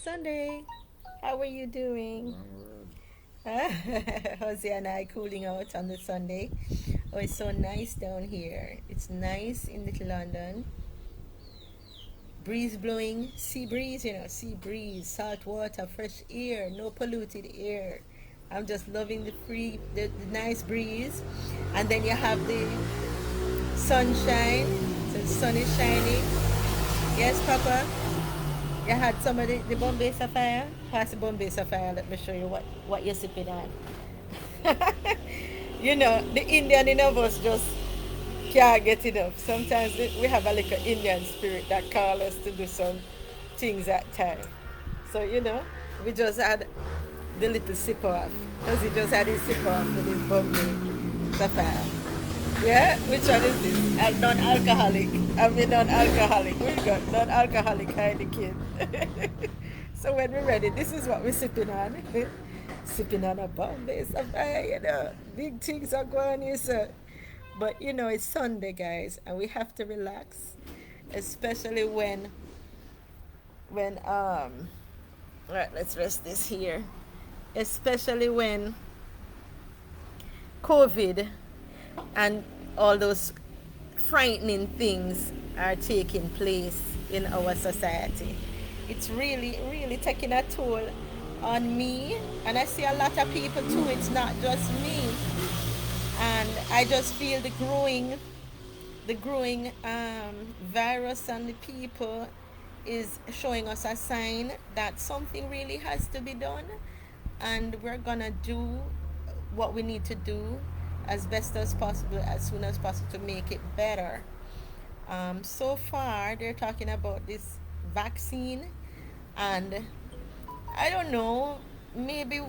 Sunday. How are you doing? Jose and I cooling out on the Sunday. Oh, it's so nice down here. It's nice in Little London. Breeze blowing, sea breeze, sea breeze, salt water, fresh air, no polluted air. I'm just loving the nice breeze. And then you have the sunshine. So the sun is shining. Yes, Papa. You had some of the Bombay Sapphire. Pass the Bombay Sapphire. Let me show you what you're sipping on. The Indian in us just can't get enough. Sometimes we have a little Indian spirit that calls us to do some things at time. So, we just had the little sip off. Because he just had his sip off with his Bombay Sapphire. Yeah, which one is this? Non-alcoholic. I mean non-alcoholic. We got non-alcoholic Heineken. So when we're ready, this is what we're sipping on. Sipping on a Bombay Sapphire. Big things are going here, sir. But it's Sunday, guys, and we have to relax, especially when right, let's rest this here. Especially when COVID and all those frightening things are taking place in our society. It's really, really taking a toll on me, and I see a lot of people too. It's not just me, and I just feel the growing virus on the people is showing us a sign that something really has to be done, and we're gonna do what we need to do as best as possible, as soon as possible, to make it better. So far, they're talking about this vaccine, and I don't know, maybe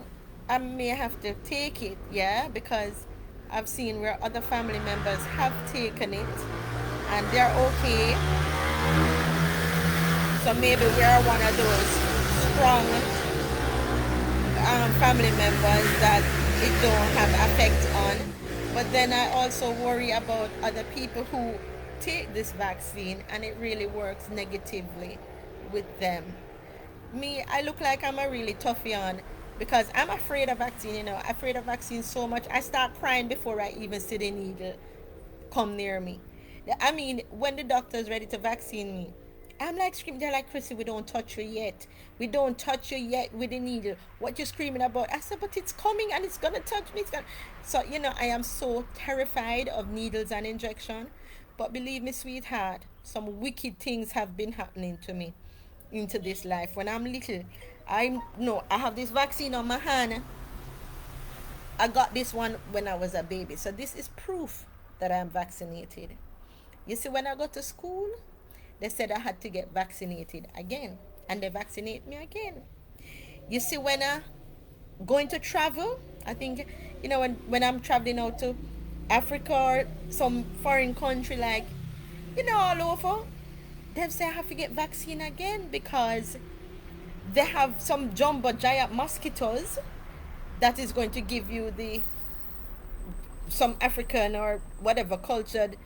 I may have to take it, yeah, because I've seen where other family members have taken it and they're okay. So maybe we are one of those strong family members that it don't have effect on. But then I also worry about other people who take this vaccine and it really works negatively with them. Me, I look like I'm a really toughie on, because I'm afraid of vaccine, afraid of vaccine so much. I start crying before I even see the needle come near me. I mean, when the doctor's ready to vaccine me, I'm like screaming. They're like, Chrissy, we don't touch you yet. We don't touch you yet with the needle. What you screaming about? I said, but it's coming and it's gonna touch me. It's gonna... So, I am so terrified of needles and injection. But believe me, sweetheart, some wicked things have been happening to me into this life. When I'm little, I have this vaccine on my hand. I got this one when I was a baby. So this is proof that I'm vaccinated. You see, when I go to school, they said I had to get vaccinated again. And they vaccinate me again. You see, when I going to travel, I think, when I'm traveling out to Africa or some foreign country, like, all over, they say I have to get vaccine again because they have some jumbo giant mosquitoes that is going to give you the some African or whatever cultured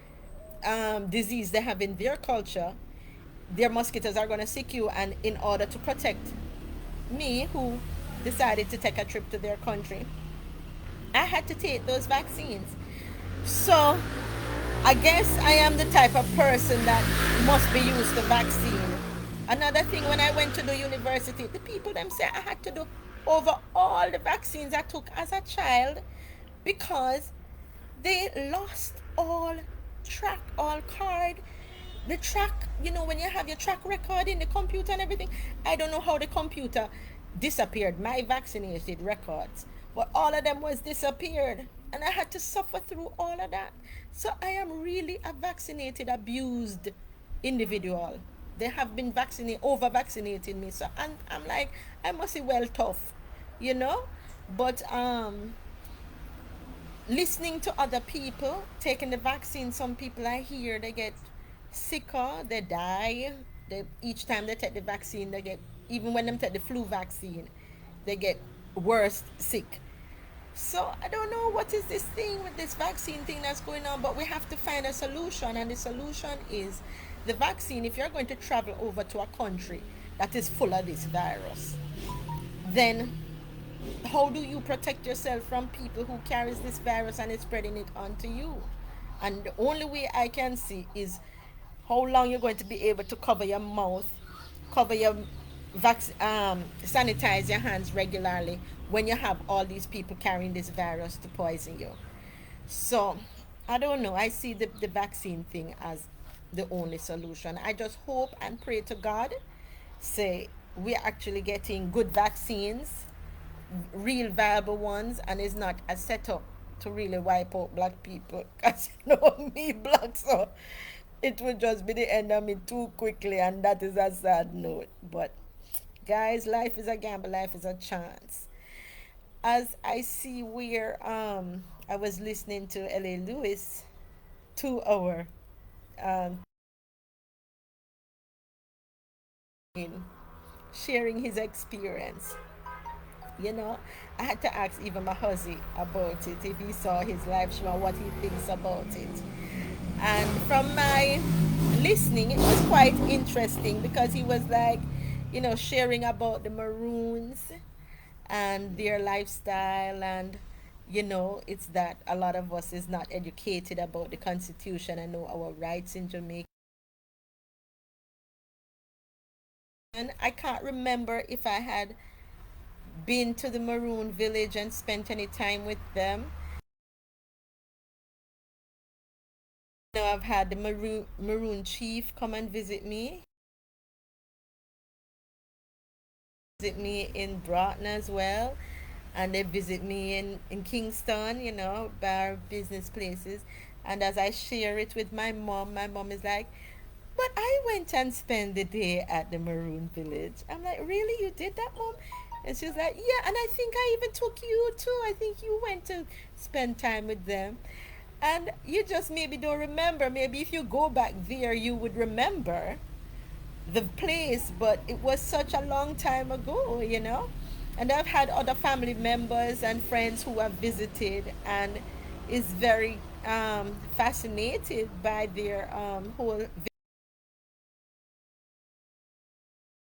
disease they have in their culture. Their mosquitoes are going to sick you, and in order to protect me, who decided to take a trip to their country, I had to take those vaccines. So I guess I am the type of person that must be used to vaccine. Another thing, when I went to the university, the people them say I had to do over all the vaccines I took as a child, because they lost all track, all card. The track, when you have your track record in the computer and everything, I don't know how the computer disappeared my vaccinated records, but all of them was disappeared, and I had to suffer through all of that. So I am really a vaccinated, abused individual. They have been over vaccinating me. So I'm like, I must be well tough, you know. But listening to other people taking the vaccine, some people I hear they get sicker, they die. Each time they take the vaccine, they get, even when they take the flu vaccine, they get worse sick. So I don't know what is this thing with this vaccine thing that's going on, but we have to find a solution, and the solution is the vaccine. If you're going to travel over to a country that is full of this virus, then how do you protect yourself from people who carries this virus and is spreading it onto you? And the only way I can see is how long you're going to be able to cover your mouth, cover your sanitize your hands regularly when you have all these people carrying this virus to poison you. So I don't know. I see the vaccine thing as the only solution. I just hope and pray to God, say we're actually getting good vaccines, real viable ones, and it's not a setup to really wipe out black people. Because you know me, black, so it will just be the end of me too quickly, and that is a sad note. But guys, life is a gamble, life is a chance. As I see where I was listening to L.A. Lewis 2 hour um sharing his experience. You know, I had to ask even my husband about it, if he saw his live show and what he thinks about it. And from my listening, it was quite interesting because he was like, you know, sharing about the maroons and their lifestyle. And you know, it's that a lot of us is not educated about the constitution and know our rights in Jamaica. And I can't remember if I had been to the maroon village and spent any time with them. You know, I've had the maroon chief come and visit me in Broughton as well, and they visit me in Kingston, you know, bar business places. And as I share it with my mom is like, but I went and spent the day at the Maroon Village. I'm like, really? You did that, Mom? And she's like, yeah, and I think I even took you too. I think you went to spend time with them. And you just maybe don't remember. Maybe if you go back there, you would remember the place, but it was such a long time ago, you know. And I've had other family members and friends who have visited and is very fascinated by their whole.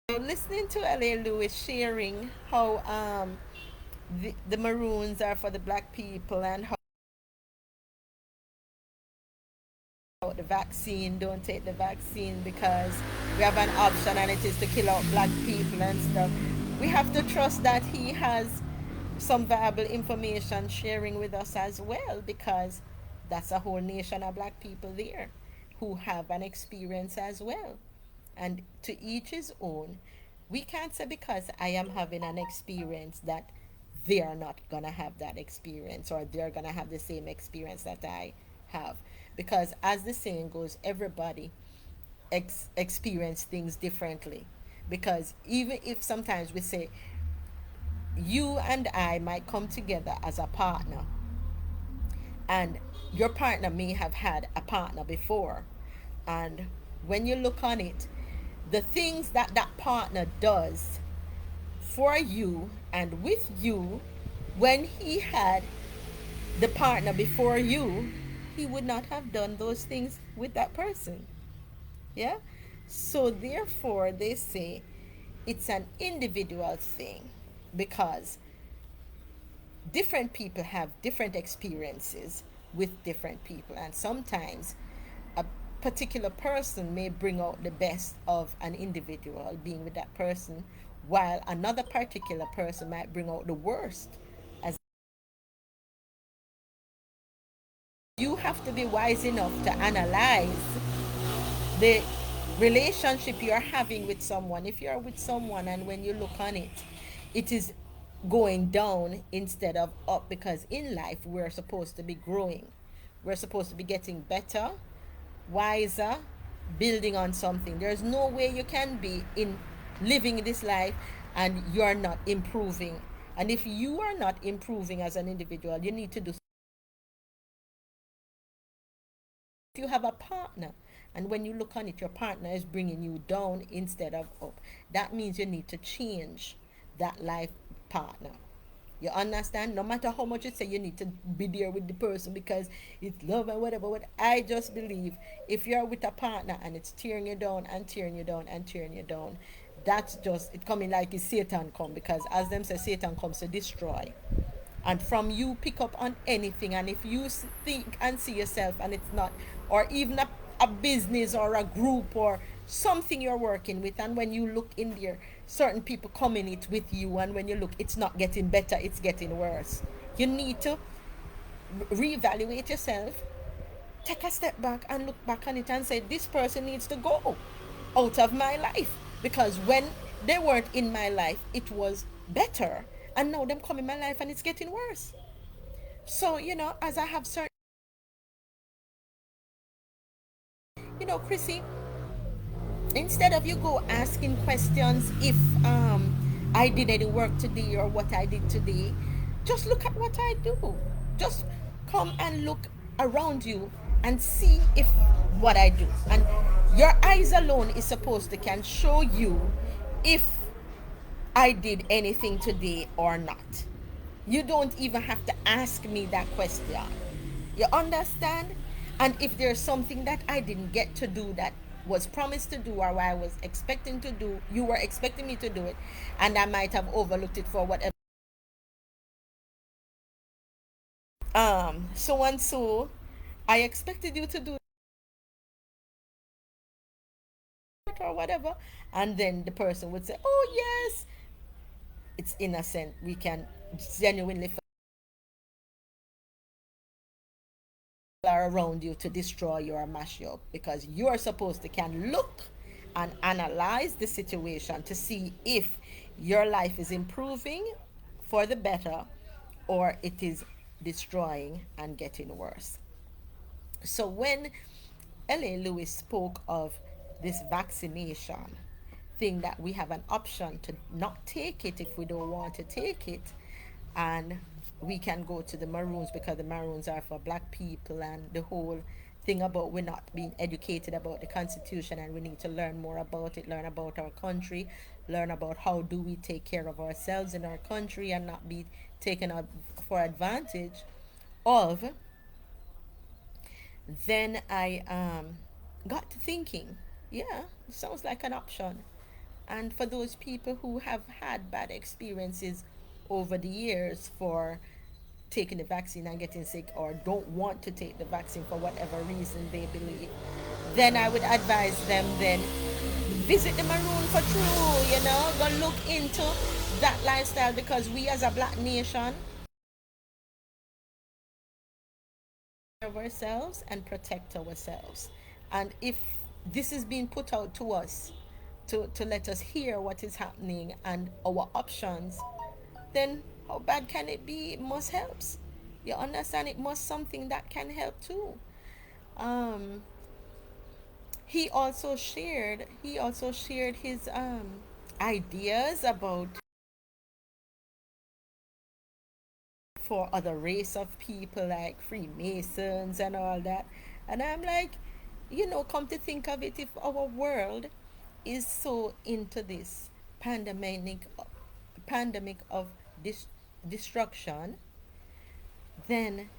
So listening to L.A. Lewis sharing how the maroons are for the black people and how the vaccine, don't take the vaccine because we have an option and it is to kill out black people and stuff. We have to trust that he has some valuable information sharing with us as well, because that's a whole nation of black people there who have an experience as well. And to each his own. We can't say because I am having an experience that they are not gonna have that experience or they're gonna have the same experience that I have. Because as the saying goes, everybody experience things differently. Because even if sometimes we say you and I might come together as a partner, and your partner may have had a partner before, and when you look on it, the things that that partner does for you and with you, when he had the partner before you, he would not have done those things with that person. Yeah? So therefore they say it's an individual thing, because different people have different experiences with different people, and sometimes a particular person may bring out the best of an individual being with that person, while another particular person might bring out the worst. As you have to be wise enough to analyze the relationship you're having with someone. If you're with someone and when you look on it, it is going down instead of up, because in life we're supposed to be growing. We're supposed to be getting better, wiser, building on something. There's no way you can be in living this life and you're not improving. And if you are not improving as an individual, you need to do. If you have a partner and when you look on it, your partner is bringing you down instead of up, that means you need to change that life partner. You understand? No matter how much you say you need to be there with the person because it's love and whatever. What I just believe, if you're with a partner and it's tearing you down and tearing you down and tearing you down, that's just it coming like it's Satan come, because as them say, Satan comes to destroy. And from you pick up on anything, and if you think and see yourself and it's not, or even a business or a group or something you're working with, and when you look in there, certain people come in it with you, and when you look, it's not getting better, it's getting worse. You need to reevaluate yourself, take a step back and look back on it and say, this person needs to go out of my life, because when they weren't in my life it was better, and now them come in my life and it's getting worse. So as I have certain, Chrissy, instead of you go asking questions if I did any work today or what I did today, just look at what I do. Just come and look around you and see if what I do. And your eyes alone is supposed to can show you if I did anything today or not. You don't even have to ask me that question. You understand? And if there's something that I didn't get to do that was promised to do, or I was expecting to do, you were expecting me to do it, and I might have overlooked it for whatever. So and so, I expected you to do it or whatever, and then the person would say, "Oh yes, it's innocent. We can genuinely are around you to destroy you or mash you up, because you're supposed to can look and analyze the situation to see if your life is improving for the better or it is destroying and getting worse." So when L.A. Lewis spoke of this vaccination thing, that we have an option to not take it if we don't want to take it, and we can go to the maroons because the maroons are for black people, and the whole thing about we're not being educated about the constitution, and we need to learn more about it, learn about our country, learn about how do we take care of ourselves in our country and not be taken up for advantage of. Then I got to thinking, yeah, sounds like an option. And for those people who have had bad experiences over the years for taking the vaccine and getting sick, or don't want to take the vaccine for whatever reason they believe, then I would advise them then visit the maroon for true, go look into that lifestyle, because we as a black nation of ourselves and protect ourselves. And if this is being put out to us to let us hear what is happening and our options, then how bad can it be? It must help. You understand? It must something that can help too. Um, he also shared his ideas about for other race of people like Freemasons and all that. And I'm like, come to think of it, if our world is so into this pandemic pandemic of destruction, then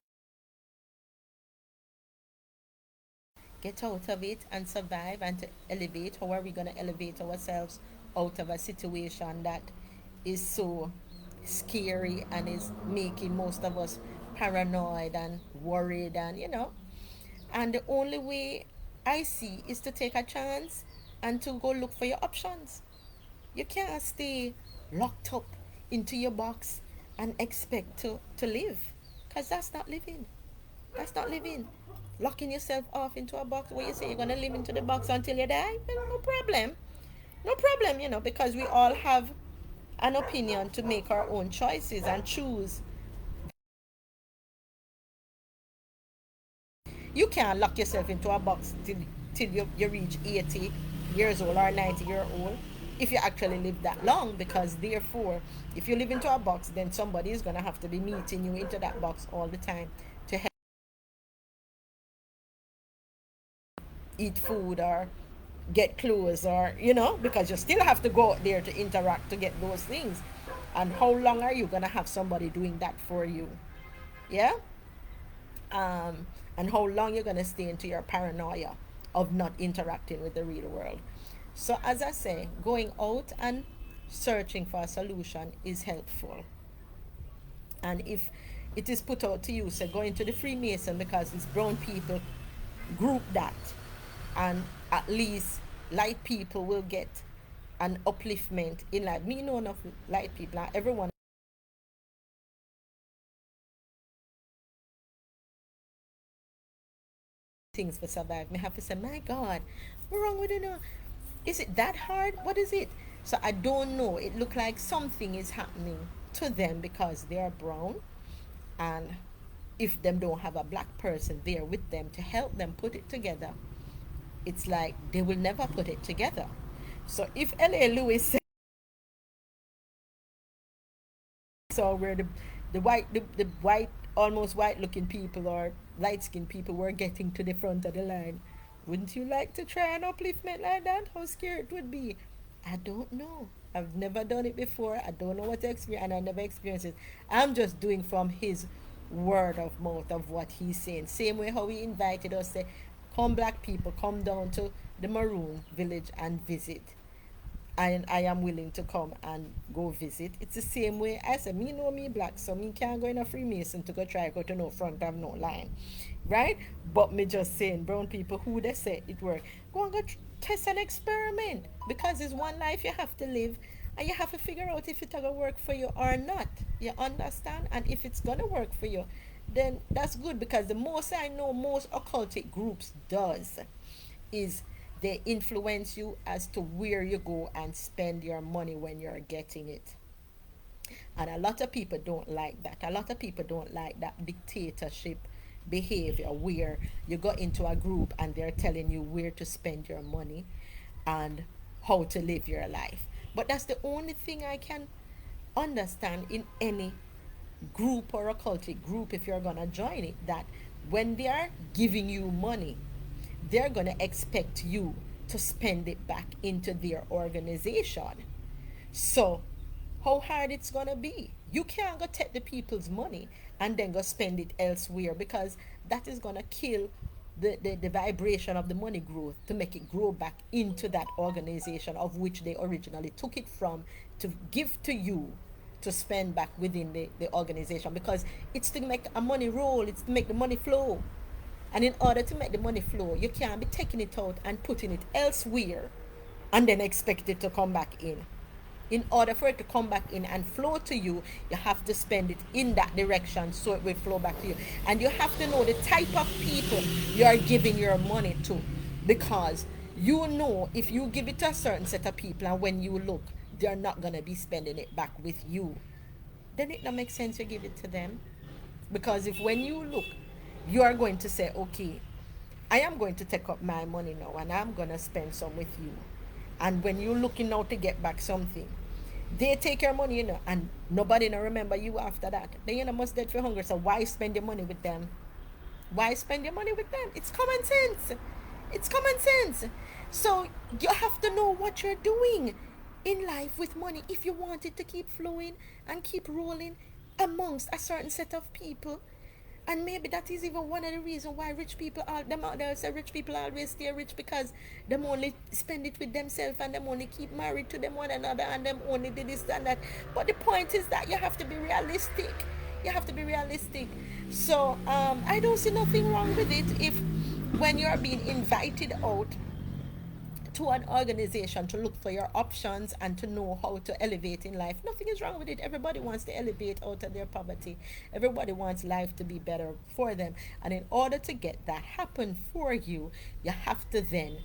get out of it and survive, and to elevate. How are we going to elevate ourselves out of a situation that is so scary and is making most of us paranoid and worried, and the only way I see is to take a chance and to go look for your options. You can't stay locked up into your box and expect to live, because that's not living. That's not living. Locking yourself off into a box where you say you're going to live into the box until you die, well, no problem. No problem, because we all have an opinion to make our own choices and choose. You can't lock yourself into a box till you reach 80 years old or 90-year old if you actually live that long, because therefore, if you live into a box, then somebody is going to have to be meeting you into that box all the time to help eat food or get clothes, or because you still have to go out there to interact to get those things. And how long are you going to have somebody doing that for you? Yeah. And how long you're going to stay into your paranoia of not interacting with the real world. So as I say, going out and searching for a solution is helpful. And if it is put out to you, say go into the Freemason because it's brown people group that, and at least light people will get an upliftment in life. Me know enough light people, and everyone things for survive. Me have to say, my God, what's wrong with you now? Is it that hard? What is it? So I don't know. It look like something is happening to them because they are brown, and if them don't have a black person there with them to help them put it together, it's like they will never put it together. So if L.A. Lewis saw where the white almost white looking people or light skinned people were getting to the front of the line, wouldn't you like to try an upliftment like that? How scary it would be. I don't know. I've never done it before. I don't know what to experience, and I never experienced it. I'm just doing from his word of mouth of what he's saying. Same way how he invited us, say, come black people, come down to the Maroon village and visit, and I am willing to come and go visit. It's the same way I said, me know me black, so me can't go in a Freemason to go try go to no front of no line. Right? But me just saying, brown people who they say it work. Go and go test an experiment. Because it's one life you have to live, and you have to figure out if it's gonna work for you or not. You understand? And if it's gonna work for you, then that's good, because the most I know most occultic groups does is they influence you as to where you go and spend your money when you're getting it. And a lot of people don't like that. A lot of people don't like that dictatorship behavior where you go into a group and they're telling you where to spend your money and how to live your life. But that's the only thing I can understand in any group or occultic group, if you're gonna join it, that when they are giving you money, they're gonna expect you to spend it back into their organization. So how hard it's gonna be? You can't go take the people's money and then go spend it elsewhere, because that is gonna kill the vibration of the money growth to make it grow back into that organization of which they originally took it from to give to you to spend back within the organization, because it's to make a money roll, it's to make the money flow. And in order to make the money flow, you can't be taking it out and putting it elsewhere and then expect it to come back in. In order for it to come back in and flow to you, you have to spend it in that direction so it will flow back to you. And you have to know the type of people you are giving your money to, because you know if you give it to a certain set of people and when you look, they're not going to be spending it back with you, then it don't make sense to give it to them. Because if when you look, you are going to say, okay, I am going to take up my money now and I'm going to spend some with you. And when you're looking now to get back something, they take your money, and nobody now remember you after that. Then must dead for hunger. So why spend your money with them? Why spend your money with them? It's common sense. It's common sense. So you have to know what you're doing in life with money if you want it to keep flowing and keep rolling amongst a certain set of people. And maybe that is even one of the reasons why rich people are them out there say rich people always stay rich, because them only spend it with themselves and them only keep married to them one another and them only do this and that. But the point is that you have to be realistic. You have to be realistic. So I don't see nothing wrong with it if when you're being invited out to an organization to look for your options and to know how to elevate in life. Nothing is wrong with it. Everybody wants to elevate out of their poverty. Everybody wants life to be better for them. And in order to get that happen for you, you have to then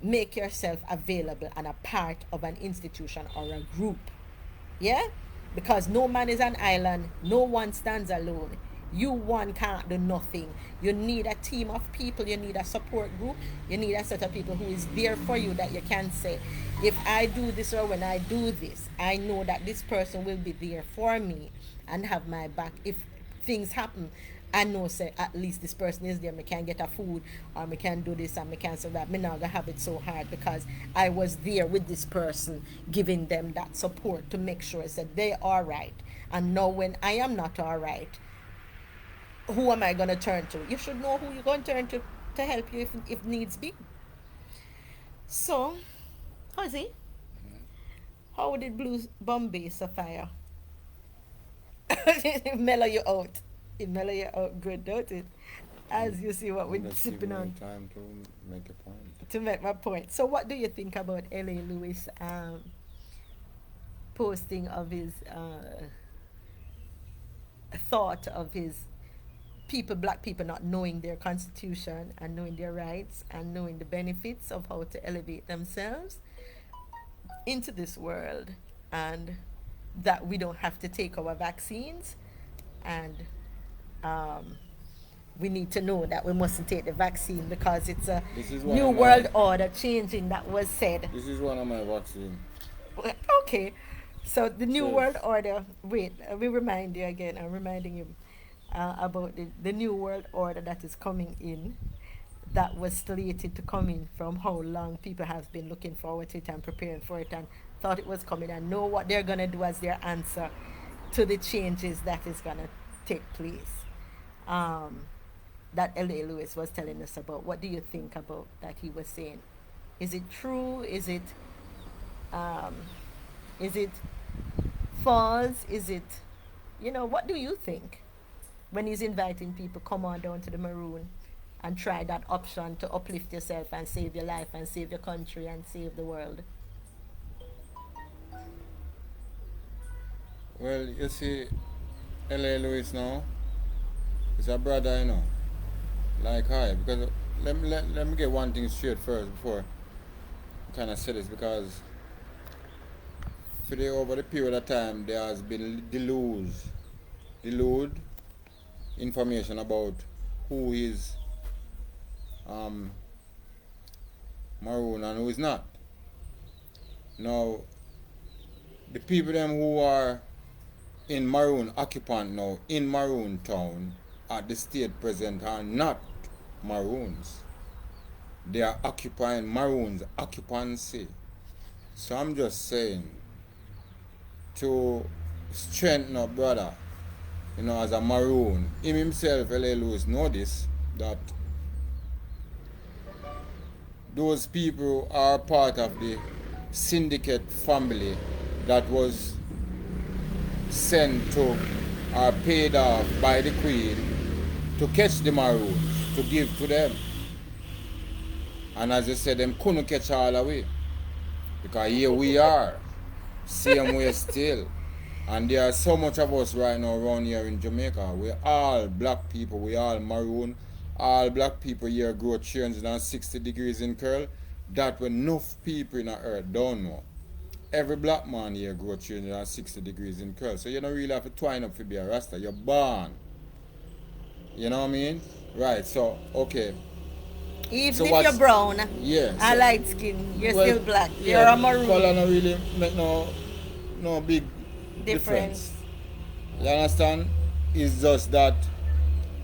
make yourself available and a part of an institution or a group. Yeah? Because no man is an island, no one stands alone. You one can't do nothing. You need a team of people, you need a support group, you need a set of people who is there for you, that you can say, if I do this or when I do this, I know that this person will be there for me and have my back. If things happen, I know say at least this person is there. Me can get a food, or me can do this and me can so that me not gonna have it so hard because I was there with this person, giving them that support to make sure that they are right. And now when I am not all right, who am I gonna turn to? You should know who you're gonna turn to help you if needs be. So Fuzzy, how did Blue Bombay Sapphire mellow you out? It mellow you out good, don't it? As you see what I'm we're just sipping giving you on. time to make a point. To make my point. So, what do you think about L.A. Lewis posting of his thought of his people, black people, not knowing their constitution and knowing their rights and knowing the benefits of how to elevate themselves into this world, and that we don't have to take our vaccines, and um, we need to know that we mustn't take the vaccine because it's a This is one new of my world order changing that was said. this is one of my vaccine. Well, okay, so the new Says world order. Wait, let me remind you again. I'm reminding you about the new world order that is coming in. That was slated to come in from how long people have been looking forward to it and preparing for it and thought it was coming and know what they're gonna do as their answer to the changes that is gonna take place. Um, that L.A. Lewis was telling us about. What do you think about that he was saying? Is it true? Um, is it false? Is it, what do you think when he's inviting people, come on down to the Maroon and try that option to uplift yourself and save your life and save your country and save the world? well, you see, L.A. Lewis now is a brother, you know, like I. Because let me get one thing straight first before I kind of say this. Because for the over the period of time, there has been delude information about who is um, maroon and who is not. Now, the people them who are in maroon occupant now in Maroon Town at the state present are not maroons. They are occupying maroons occupancy. So I'm just saying to strengthen a brother, as a maroon. Him himself, L.A. Lewis, know this, that those people are part of the syndicate family that was sent to or paid off by the Queen to catch the maroons, to give to them. And as I said, them couldn't catch all away. Because here we are, same way still. And there are so much of us right now around here in Jamaica. We're all black people, we all maroon. All black people here grow 360 degrees in curl. That when enough people in the earth don't know. Every black man here grow 360 degrees in curl. So you don't really have to twine up to be a Rasta. You're born. You know what I mean? Right, so, okay. Even So if you're what's, brown yeah. and So, light skin, you're well, still black. You're yeah, a color maroon. not really make no big difference. Difference. You understand? It's just that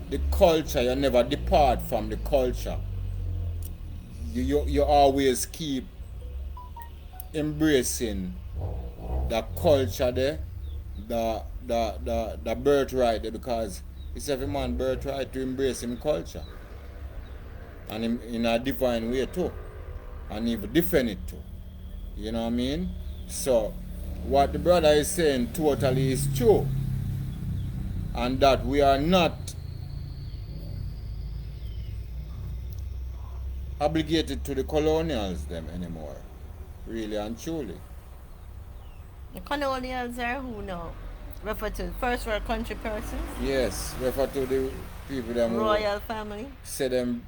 the culture, you never depart from the culture. You always keep embracing the culture there, the birthright there, because it's every man birthright to embrace him culture. And in a divine way too. And even defend it too. You know what I mean? So what the brother is saying totally is true. And that we are not obligated to the colonials them anymore. Really and truly. The colonials are who now? Refer to first world country persons, Yes, refer to the people them who royal family. say them,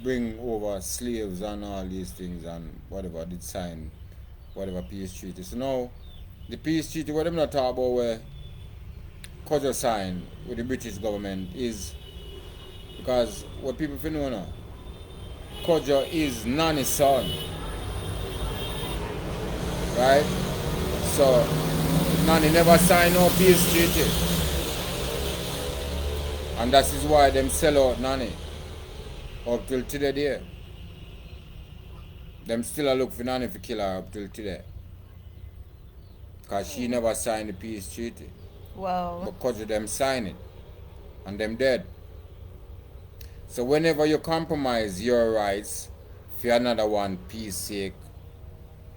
bring over slaves and all these things and whatever, did sign whatever peace treaty. So now the peace treaty, what them not talk about where Kojo signed with the British government is because what people feel know now, Kojo is Nani's son, right? So Nani never signed no peace treaty. And that is why them sell out Nani up till today. Them still a look for Nani for kill her up till today. Because she never signed the peace treaty. Wow. But Kojo them sign it. And them dead. So whenever you compromise your rights for another one peace sake,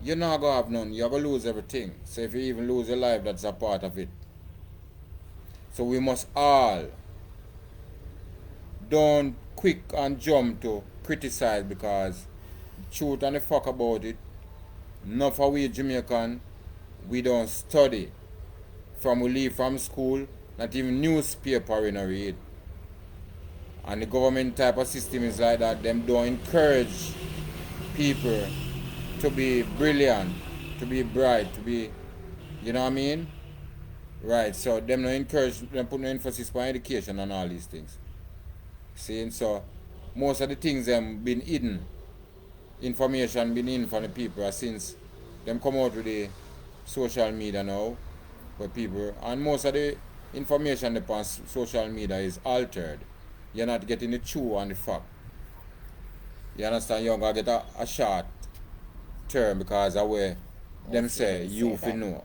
you're not gonna have none. You're gonna lose everything. So if you even lose your life, that's a part of it. So we must all don't quick and jump to criticize because truth and the fuck about it, enough of we Jamaican, we don't study. From we leave from school, not even newspaper we don't read. And the government type of system is like that. Them don't encourage people to be brilliant, to be bright, to be, you know what I mean? Right, so them don't encourage, them put no emphasis on education and all these things. See, and so most of the things them been hidden, information been hidden from the people since them come out with the social media now, for people, and most of the information upon social media is altered. You're not getting the true and the fact. You understand? You're gonna get a short term because of where them Yes, say yes, say you fi that. know.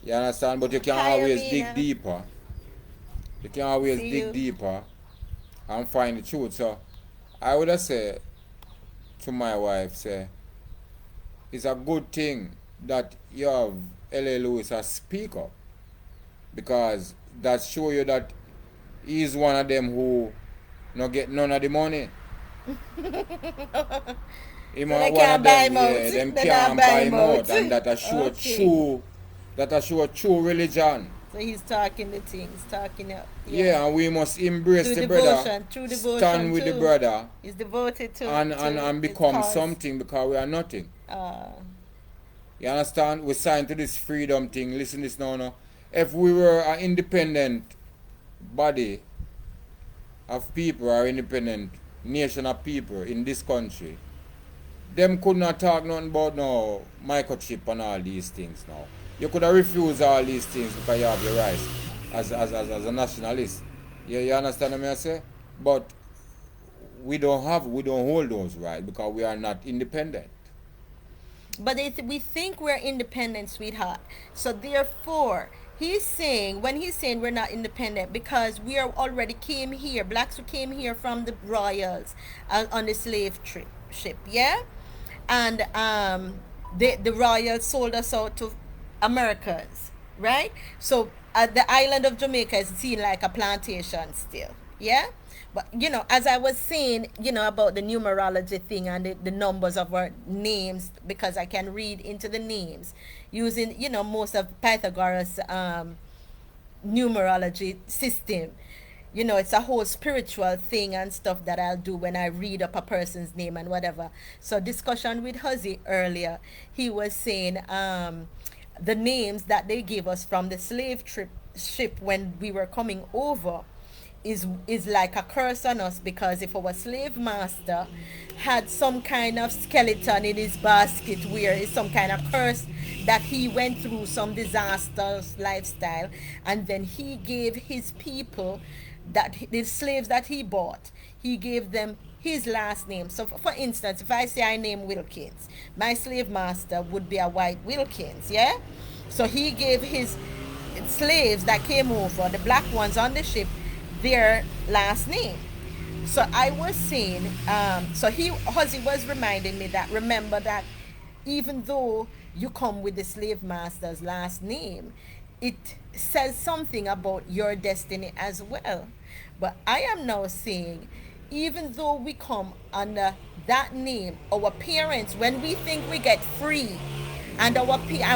You understand? But you can Hi, always dig Amina. deeper. You can always See dig you. deeper and find the truth. So I would have said to my wife, say, it's a good thing that you have L.A. Lewis as speaker because that show you that he's one of them who no get none of the money. Him So they one can't of buy them, him out. yeah, them They not can't buy buy him him out. out, and Okay. that a show true religion. So he's talking the things, talking up. Yeah. Yeah, and we must embrace Through the brother, devotion, true devotion stand with the too. brother, He's devoted to and his become cause. something because we are nothing. Uh, You understand? We signed to this freedom thing. Listen this now, no. If we were an independent body of people or independent nation of people in this country, them could not talk nothing about no microchip and all these things now. You could have refused all these things because you have your rights as a nationalist. You understand what I say? But we don't hold those rights because we are not independent. but we think we're independent, sweetheart. So therefore, he's saying when he's saying we're not independent because we are already came here. Blacks who came here from the royals on the slave trip ship, yeah, and the royals sold us out to Americans, right? So the island of Jamaica is seen like a plantation still, yeah. But as I was saying, about the numerology thing and the numbers of our names, because I can read into the names using, most of Pythagoras numerology system. It's a whole spiritual thing and stuff that I'll do when I read up a person's name and whatever. So discussion with Huzzy earlier, he was saying the names that they gave us from the slave trip ship when we were coming over is like a curse on us, because if our slave master had some kind of skeleton in his basket where it's some kind of curse that he went through some disastrous lifestyle, and then he gave his people, that the slaves that he bought, he gave them his last name. So for instance, if I say I name Wilkins, my slave master would be a white Wilkins, yeah. So he gave his slaves that came over, the black ones on the ship, their last name. So I was saying, Huzzy was reminding me that, remember that even though you come with the slave master's last name, it says something about your destiny as well. But I am now saying, even though we come under that name, our parents, when we think we get free, and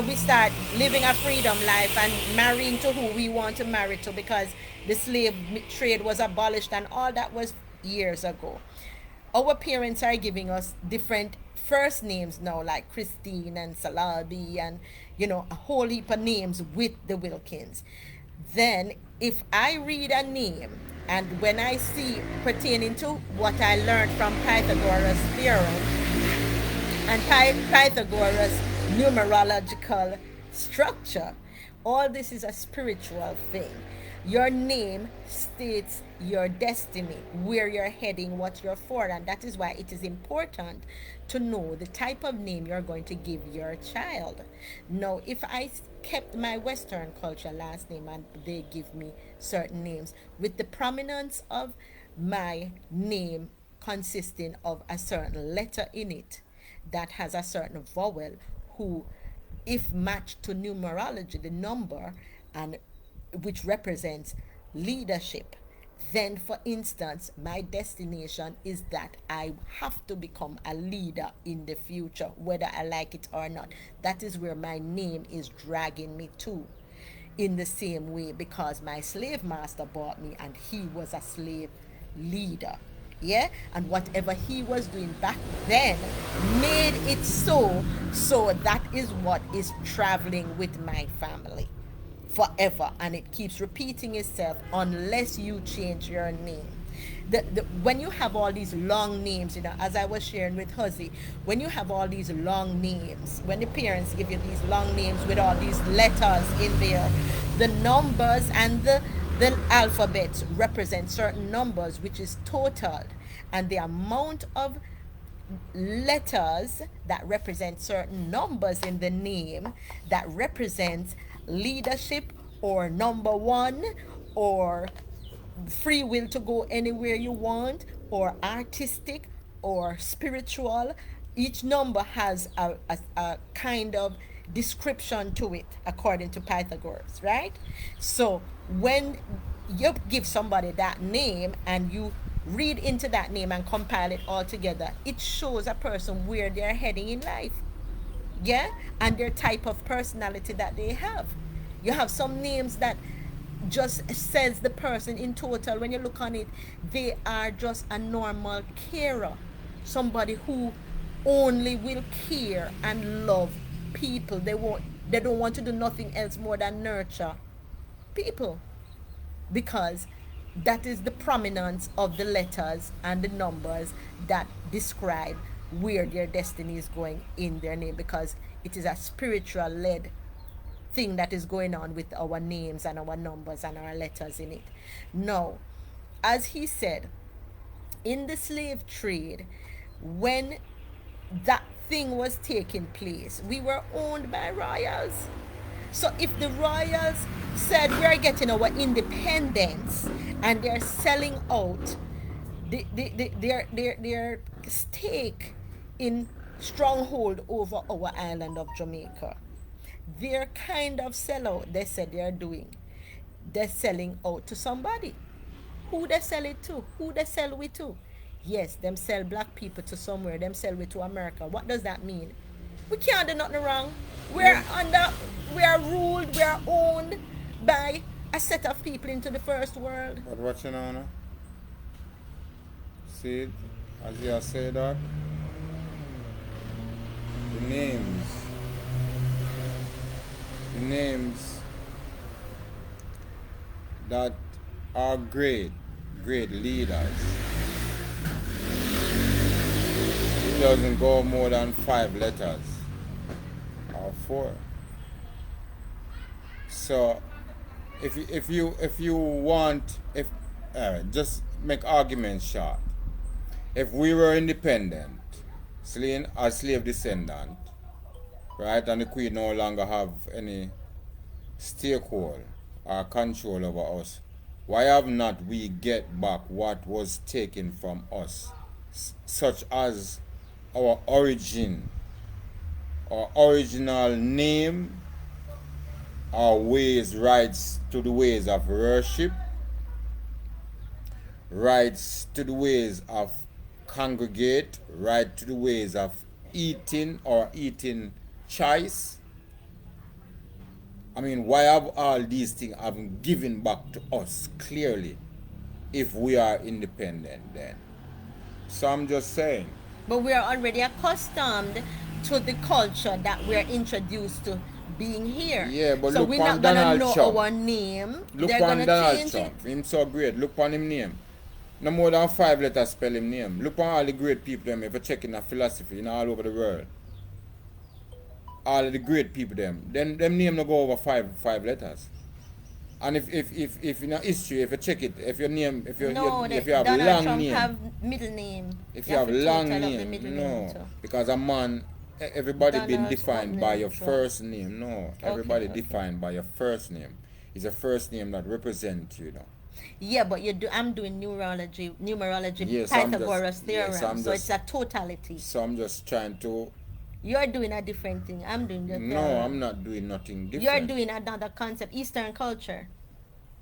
we start living a freedom life and marrying to who we want to marry to, because the slave trade was abolished and all that was years ago. Our parents are giving us different first names now, like Christine and Salabi, and a whole heap of names with the Wilkins. Then if I read a name, and when I see pertaining to what I learned from Pythagoras theorem and Pythagoras numerological structure, all this is a spiritual thing. Your name states your destiny, where you're heading, what you're for, and that is why it is important to know the type of name you're going to give your child. Now, if I kept my Western culture last name and they give me certain names with the prominence of my name consisting of a certain letter in it that has a certain vowel, who, if matched to numerology, the number, and which represents leadership, then for instance my destination is that I have to become a leader in the future, whether I like it or not. That is where my name is dragging me to. In the same way, because my slave master bought me and he was a slave leader. Yeah, and whatever he was doing back then made it so. So that is what is traveling with my family forever, and it keeps repeating itself unless you change your name. When you have all these long names, as I was sharing with Huzzy, when you have all these long names, when the parents give you these long names with all these letters in there, the numbers and the alphabet represent certain numbers, which is totaled, and the amount of letters that represent certain numbers in the name that represents leadership or number one or free will to go anywhere you want or artistic or spiritual. Each number has a kind of description to it according to Pythagoras, right? So when you give somebody that name and you read into that name and compile it all together, it shows a person where they're heading in life. Yeah, and their type of personality that they have. You have some names that just says the person in total, when you look on it, they are just a normal carer, somebody who only will care and love people. They don't want to do nothing else more than nurture people, because that is the prominence of the letters and the numbers that describe where their destiny is going in their name, because it is a spiritual led thing that is going on with our names and our numbers and our letters in it. Now, as he said, in the slave trade, when that thing was taking place, we were owned by royals. So if the royals said we are getting our independence and they're selling out their stake in stronghold over our island of Jamaica, their kind of sellout they said they're doing, they're selling out to somebody. Who they sell it to? Who they sell we to? Yes, them sell black people to somewhere. Them sell we to America. What does that mean? We can't do nothing wrong. We're under, we are ruled, we are owned by a set of people into the first world. But what you know now? See it? As you say that, the names that are great leaders, it doesn't go more than 5 letters or 4. So if you want, if just make arguments short, if we were independent, a slave descendant, right, and the queen no longer have any stakehold or control over us, why have not we get back what was taken from us, such as our origin, our original name, our ways, rights to the ways of worship, rights to the ways of congregate, right to the ways of eating or eating choice. I mean, why have all these things have given back to us clearly if we are independent then? So I'm just saying. But we are already accustomed to the culture that we are introduced to being here. Yeah, but so look we're on not gonna Donald know Trump. our name. Look They're on gonna Donald change Trump. it. Him so great. Look on him name. No more than 5 letters spell him name. Look on all the great people them if you check in the philosophy in all over the world. All of the great people them name no go over five letters. And if in a history, if you check it, if your name, if you if you have Donald long Trump name, have middle name. if you have long total of the name, middle no, name too. because a man, everybody been Donald defined Trump by name, your Trump. first name. No, everybody Okay. defined by your first name. It's a first name that represents you, know. Yeah, but I'm doing numerology, Yes, Pythagoras yes, theorem, I'm so just- it's a totality. So I'm just trying to You're doing a different thing. I'm doing the No, I'm not doing nothing You're different. doing another concept, Eastern culture.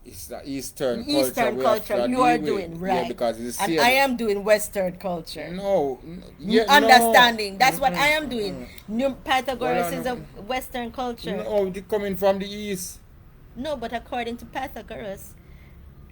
It's the Eastern culture Eastern we have culture to you deal are with. doing, Yeah, right? because it's the And same. I am doing Western culture. No, yeah, no. Understanding. That's what I am doing. New Well, Pythagoras is a Western culture. no, they coming from the east. No, but according to Pythagoras,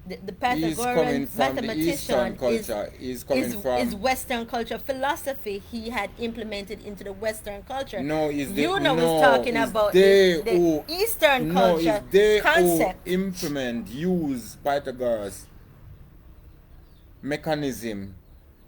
the He's Pythagorean coming from the mathematician Eastern culture. He's coming is from. Western culture philosophy he had implemented into the Western culture. No, is the You know, is no talking is about they the who Eastern no is culture they who concept. implement use Pythagoras mechanism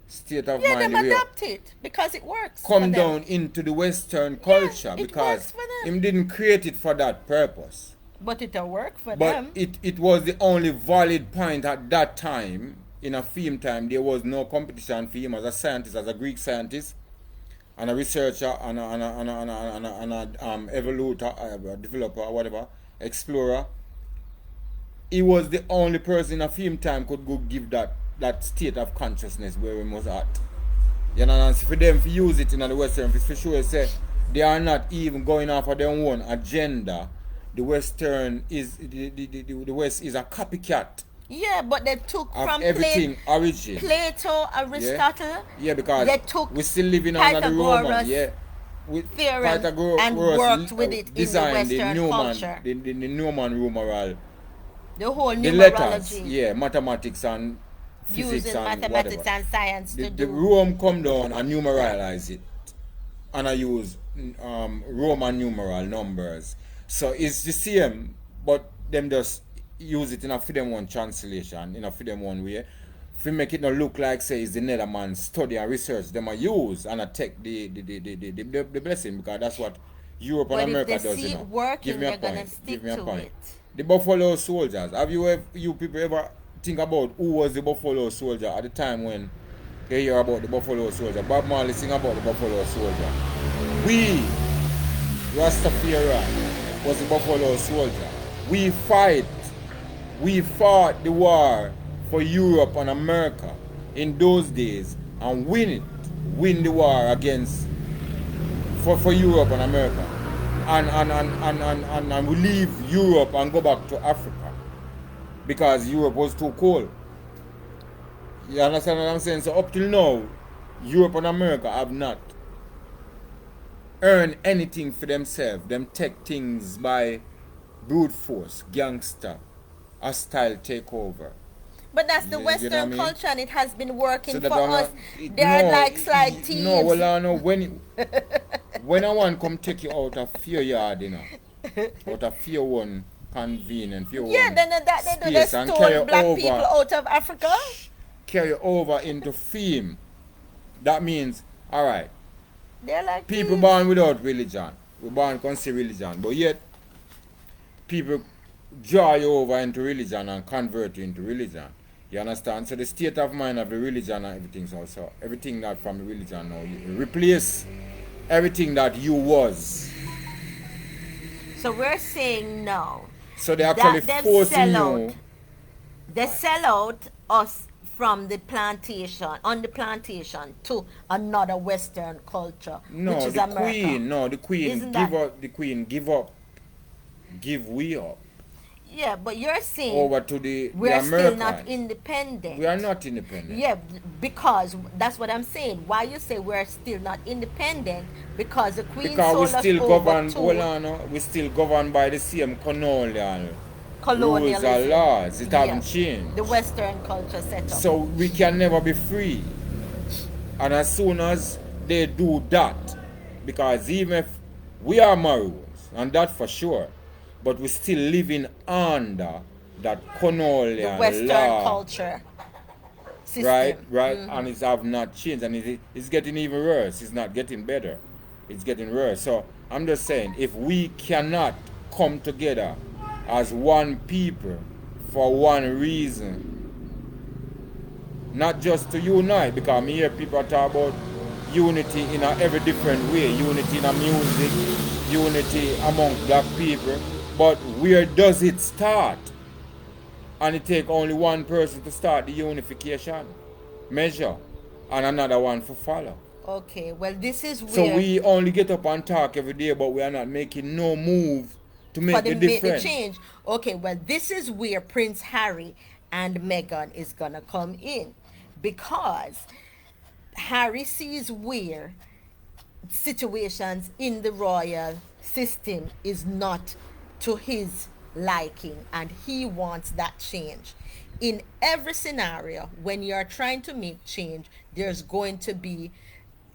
state of Yeah, mind them the way adapt it because it works for come them. down into the Western culture it works because for them. him didn't create it for that purpose. But it'll work for But them. it was the only valid point at that time. In a film time, there was no competition for him as a scientist, as a Greek scientist, and a researcher, and a evoluter, developer, or whatever, explorer. He was the only person in a film time could go give that state of consciousness where we was at. You know, and for them to use it in the Western, for sure, say they are not even going off of their own agenda. The Western is the West is a copycat Yeah, but they took of from everything origin. Plato, Aristotle. Yeah, because they took we still living under the Roman. Pythagoras Yeah, with theorem and worked with it in the designed Western Newman, culture. the Newman numeral, The whole the letters. numerology, Yeah, mathematics and physics using and mathematics whatever. and science The to do. Rome come down and numeralize it, and I use Roman numeral numbers. So it's the same, but them just use it in a for them one translation, in a for them one way. If we make it not look like say it's the Netherlands study and research them I use and I take the blessing because that's what Europe and But if America they does, see you it know. working, Give me a they're gonna point. stick Give me a to point. it. The Buffalo Soldiers. Have you people ever think about who was the Buffalo Soldier at the time when they hear about the Buffalo Soldier? Bob Marley sing about the Buffalo Soldier. We, Rastafari, was the Buffalo Soldier. We fought the war for Europe and America in those days and win the war against for Europe and America. And we leave Europe and go back to Africa because Europe was too cold. You understand what I'm saying? So up till now, Europe and America have not earned anything for themselves. Them take things by brute force, gangster, hostile takeover. But that's the You know Western what I mean? culture, and it has been working So for that I'm us. not- They're no, like slide thieves. No, well, I know when I want come take you out of fear yard, you know, out of fear one convenient, fear Yeah, one then that they do. They space and carry stole black over, people out of Africa. carry over into fame. That means, all right, They're like people thieves. born without religion, we born consider religion, but yet people draw you over into religion and convert you into religion. You understand? So the state of mind of the religion and everything, so everything that from the religion now, you replace everything that you was. So we're saying no. So they actually That them forcing sell you. out. They sell out us from the plantation, on the plantation, to another Western culture, No, which is the America. queen. No, the queen Isn't give that- up. The queen give up. Give we up Yeah, but you're saying over to the we're still Americans. not independent. We are not independent. Yeah, because that's what I'm saying. Why you say we're still not independent? Because the Queen Because we sold us still over govern. to Hold on, no, we still governed by the same colonial rules colonialism. and laws. It Yeah. haven't changed. The Western culture setup. So we can never be free. And as soon as they do that, because even if we are maroons, and that for sure, but we're still living under that colonial the Western law, culture system. right, and it's have not changed, and it's getting even worse. It's not getting better. It's getting worse. So I'm just saying, if we cannot come together as one people for one reason, not just to unite, because I hear people talk about unity in a every different way, unity in a music, unity among black people, but where does it start? And it take only one person to start the unification measure and another one to follow. Okay, well, this is So where we only get up and talk every day, but we are not making no move to for make the the make the difference. change. Okay, well, this is where Prince Harry and Meghan is gonna come in, because Harry sees where situations in the royal system is not to his liking, and he wants that change. In every scenario, when you're trying to make change, there's going to be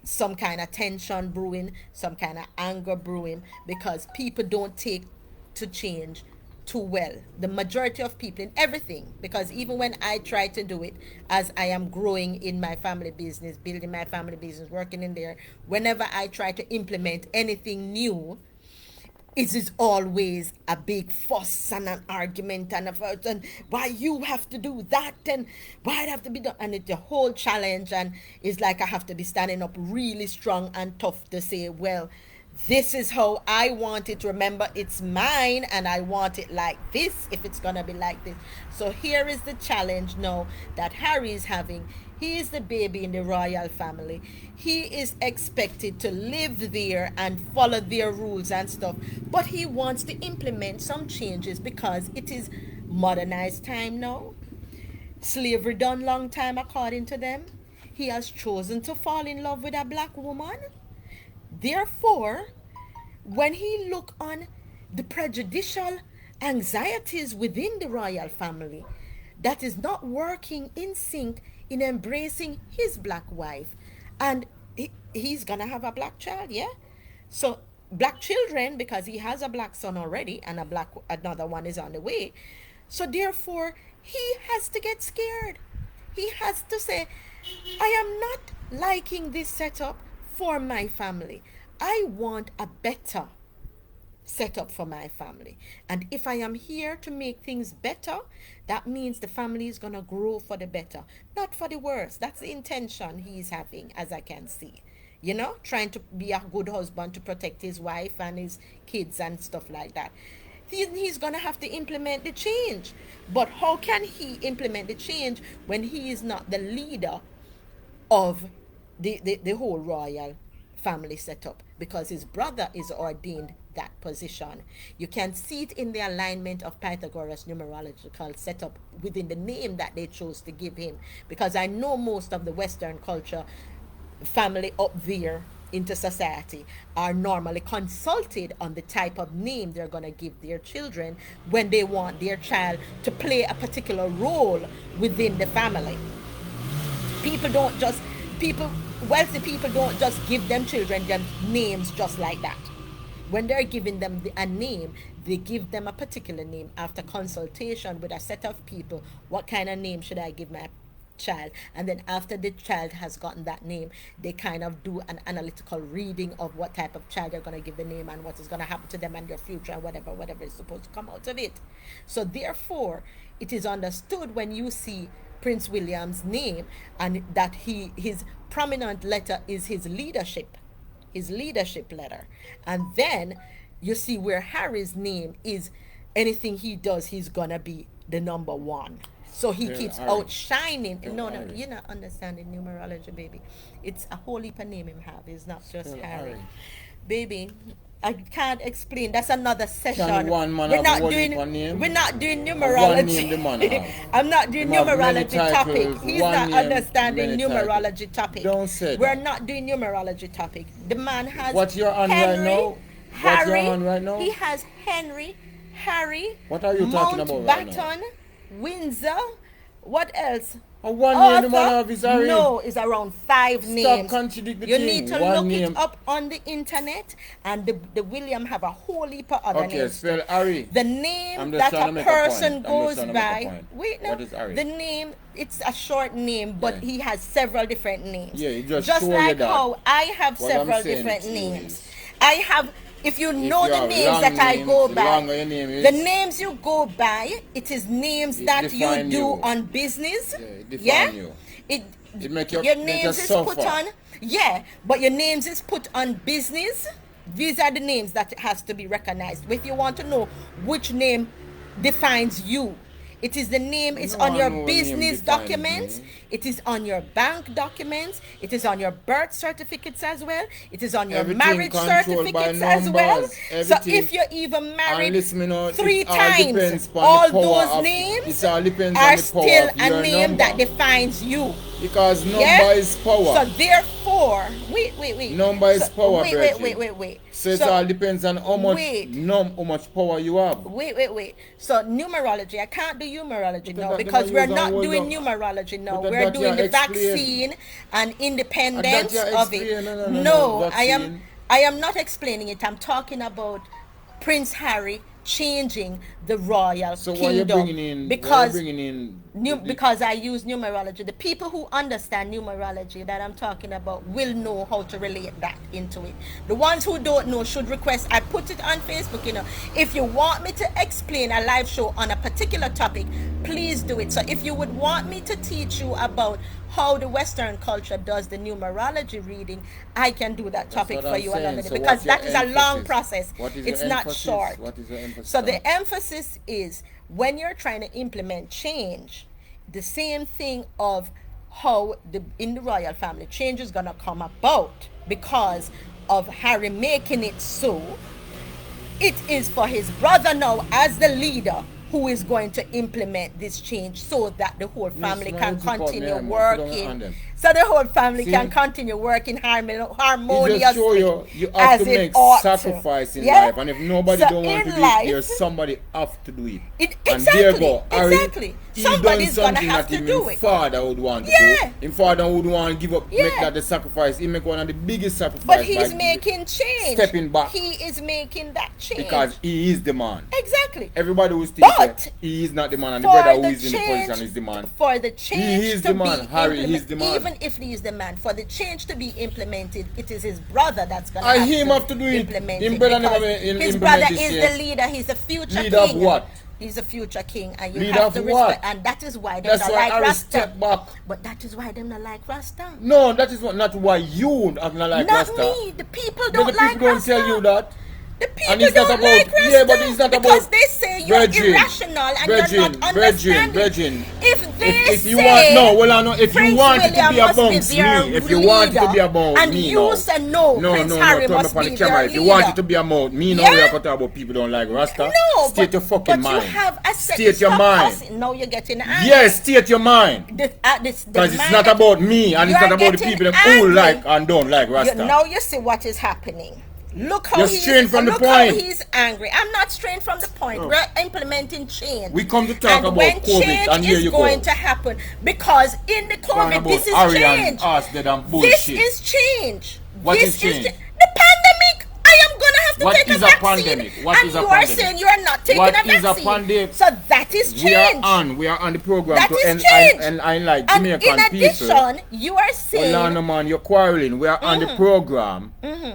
some kind of tension brewing, some kind of anger brewing, because people don't take to change too well. The majority of people in everything, because even when I try to do it, as I am growing in my family business, building my family business, working in there, whenever I try to implement anything new, it is always a big fuss and an argument and and why you have to do that and why it have to be done, and it's a whole challenge, and it's like I have to be standing up really strong and tough to say, well, this is how I want it. Remember, it's mine and I want it like this if it's gonna be like this. So here is the challenge now that Harry is having. He is the baby in the royal family. He is expected to live there and follow their rules and stuff. But he wants to implement some changes because it is modernized time now. Slavery done long time according to them. He has chosen to fall in love with a black woman. Therefore, when he look on the prejudicial anxieties within the royal family that is not working in sync in embracing his black wife, and he's gonna have a black child, yeah, so black children, because he has a black son already and a black another one is on the way. So therefore he has to get scared. He has to say, I am not liking this setup for my family. I want a better set up for my family. And if I am here to make things better, that means the family is going to grow for the better, not for the worse. That's the intention he's having, as I can see. You know, trying to be a good husband to protect his wife and his kids and stuff like that. He's going to have to implement the change. But how can he implement the change when he is not the leader of the whole royal family setup, because his brother is ordained that position? You can see it in the alignment of Pythagoras numerological setup within the name that they chose to give him, because I know most of the Western culture family up there into society are normally consulted on the type of name they're going to give their children when they want their child to play a particular role within the family. People don't just people Wealthy people don't just give them children them names just like that. When they're giving them a name, they give them a particular name after consultation with a set of people. What kind of name should I give my child? And then after the child has gotten that name, they kind of do an analytical reading of what type of child they're going to give the name and what is going to happen to them and their future and whatever is supposed to come out of it. So therefore, it is understood when you see Prince William's name and that his prominent letter is his leadership letter. And then you see where Harry's name is, anything he does, he's gonna be the number one. So he keeps outshining. No, you're not understanding numerology, baby. It's a whole heap of name him have. It's not just Harry. Baby, I can't explain. That's another session. We're not doing numerology. I'm not doing numerology topic. He's not understanding numerology topic. Don't say that. We're not doing numerology topic. The man has What's your on Henry, right now? Harry, What's your on right now? he has Henry, Harry, What are you talking about right now? Mountbatten, Windsor. What else? One name the man of is Harry. No, it's around 5 names. Stop contradicting the You thing. need to One look name. it up on the internet, and the William have a whole heap of other Okay, names. spell Harry. The name I'm just trying that to a make a point. person I'm just goes trying to make a by. point. Wait, no. What is Harry? The name, it's a short name, but Yeah. he has several different names. Yeah, you just show like you that. how I have What I'm several saying different to you names. is, I have. If you know you the have names long that I names, go the by, longer your name is, the names you go by, it is names that you define do you. on business. Yeah, it define you. It make your- your make names you is suffer. put on. Yeah, but your names is put on business. These are the names that has to be recognized. If you want to know which name defines you, It is the name. It's No on one your know name business defines documents. me. It is on your bank documents. It is on your birth certificates as well. It is on your Everything marriage controlled by certificates as well. numbers. So Everything. if you're even married And listen, me know, 3 it all times, depends upon all the power those of, names it all depends are on the power still of a your name number. that defines you. Because number Yeah? is power. So therefore, wait. Number is So, power, wait. brethren. So it all depends on how much wait. how much power you have. Wait. So numerology, I can't do numerology now that because them we're use and not hold doing up. numerology now. But We're that doing you the explain. vaccine and independence And that you of it. explain. No, Vaccine. I am not explaining it. I'm talking about Prince Harry changing the royal So kingdom why you bringing in? because the- because I use numerology. The people who understand numerology that I'm talking about will know how to relate that into it. The ones who don't know should request. I put it on Facebook. If you want me to explain a live show on a particular topic, please do it. So if you would want me to teach you about how the Western culture does the numerology reading, I can do that topic what for I'm you saying. another day So because what's your that is a long emphasis? process. What is It's your not emphasis? short. What is your emphasis? So the emphasis is when you're trying to implement change, the same thing of how in the royal family change is gonna come about because of Harry making it so. It is for his brother now as the leader who is going to implement this change so that the whole family Yes, can no, it's continue important, yeah, man. Put on working. them. So the whole family See? can continue working It harmoniously just show you have as to it make ought to. sacrifice in Yeah? life, and if nobody So don't want to in do life- it, there's somebody have to do it. Exactly. And there go, Harry, Exactly. he Somebody's done gonna something have that to him do him it. father would want to Yeah. do. Him father would want to give up, make Yeah. that the sacrifice. He make one of the biggest sacrifice. But he's by making change. stepping back. He is making that change. because he is the man. Exactly. Everybody who thinks But that he is not the man, and the For brother who the is in the position is the man. For the change He is to the man. be Harry is implement- the man. even if he is the man, for the change to be implemented, it is his brother that's going And him have to do it. implement Him it brother because never implement his brother this is yet. the leader. He's the future Leader of king. what? He's a future king, and you Leader have of to what? respect. And that is why they That's don't why like Harry Rasta. step back. But that is why they don't like Rasta. No, that is not why you have not like Not Rasta. me. The people But don't the like people don't Rasta. tell you that. The people And it's not don't about- like Rasta yeah, but it's not because about- they say you're Brethren, irrational and brethren, you're not understanding. brethren. If they If you say want no, well I know if Prince you want it to William be must amongst their me, if you want it to be leader, about and me, you say no, Prince Harry turn must up on be the camera. their If you want leader. it to be about me, now Yeah? we are going to talk about people don't like Rasta. No, state your fucking but mind. you have a set. State your stop mind. cussing. Now you're getting angry. Yes, state your mind. The Because it's mind not that- about me and it's you're not about the getting people that who angry. like and don't like Rasta. Now you see what is happening. Look how You're he's straying from the look how point. he's angry. I'm not straying from the point. We're implementing change. We come to talk and about when COVID, change and here is you going go. to happen because in the Talking COVID, about this is Harry change. and us that and This bullshit. is change. What this is change? The pandemic. I am gonna have to What take is a a vaccine. pandemic? What and is a you pandemic? are saying you are not taking What a is a vaccine. pandemic? So that is change. We are on the program That to is change. and like And Jamaican in addition, people. you are saying Well, no, man, you're quarreling. We are on the program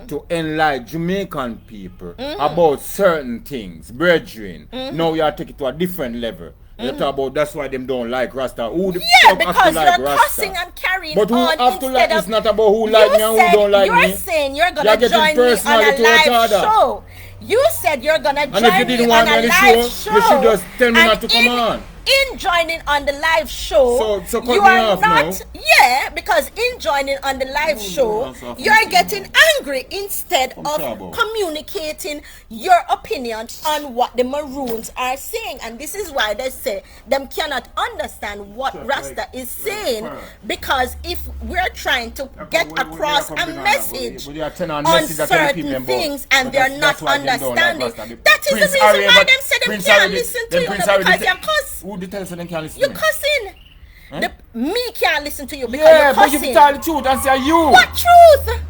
to enlighten Jamaican people about certain things, brethren. Now we are taking it to a different level. You talk about that's why them don't like Rasta. Who the yeah, fuck have because to like you're Rasta? cussing and carrying But who on have to like? instead It's of not about who like me and who don't like you're me. saying you're You're gonna getting join me on personal a to each live other. show. You said you're gonna And join if you didn't me want on me a on live the show. show, you should just tell me and not to come on. In joining on the live show, So cut you me are off not. now. Yeah, because in joining on the live show, that's off you're the getting angry instead of trouble. communicating your opinion on what the maroons are saying, and this is why they say them cannot understand what Rasta is saying because if we're trying to get across a message on certain things and they're not understanding, that is the reason why them say them can't listen to you because you cuss. Who did tell you they can't listen You to me? cussing. Me can't listen to you because Yeah, you're but you cussing. tell the truth and say you. What truth?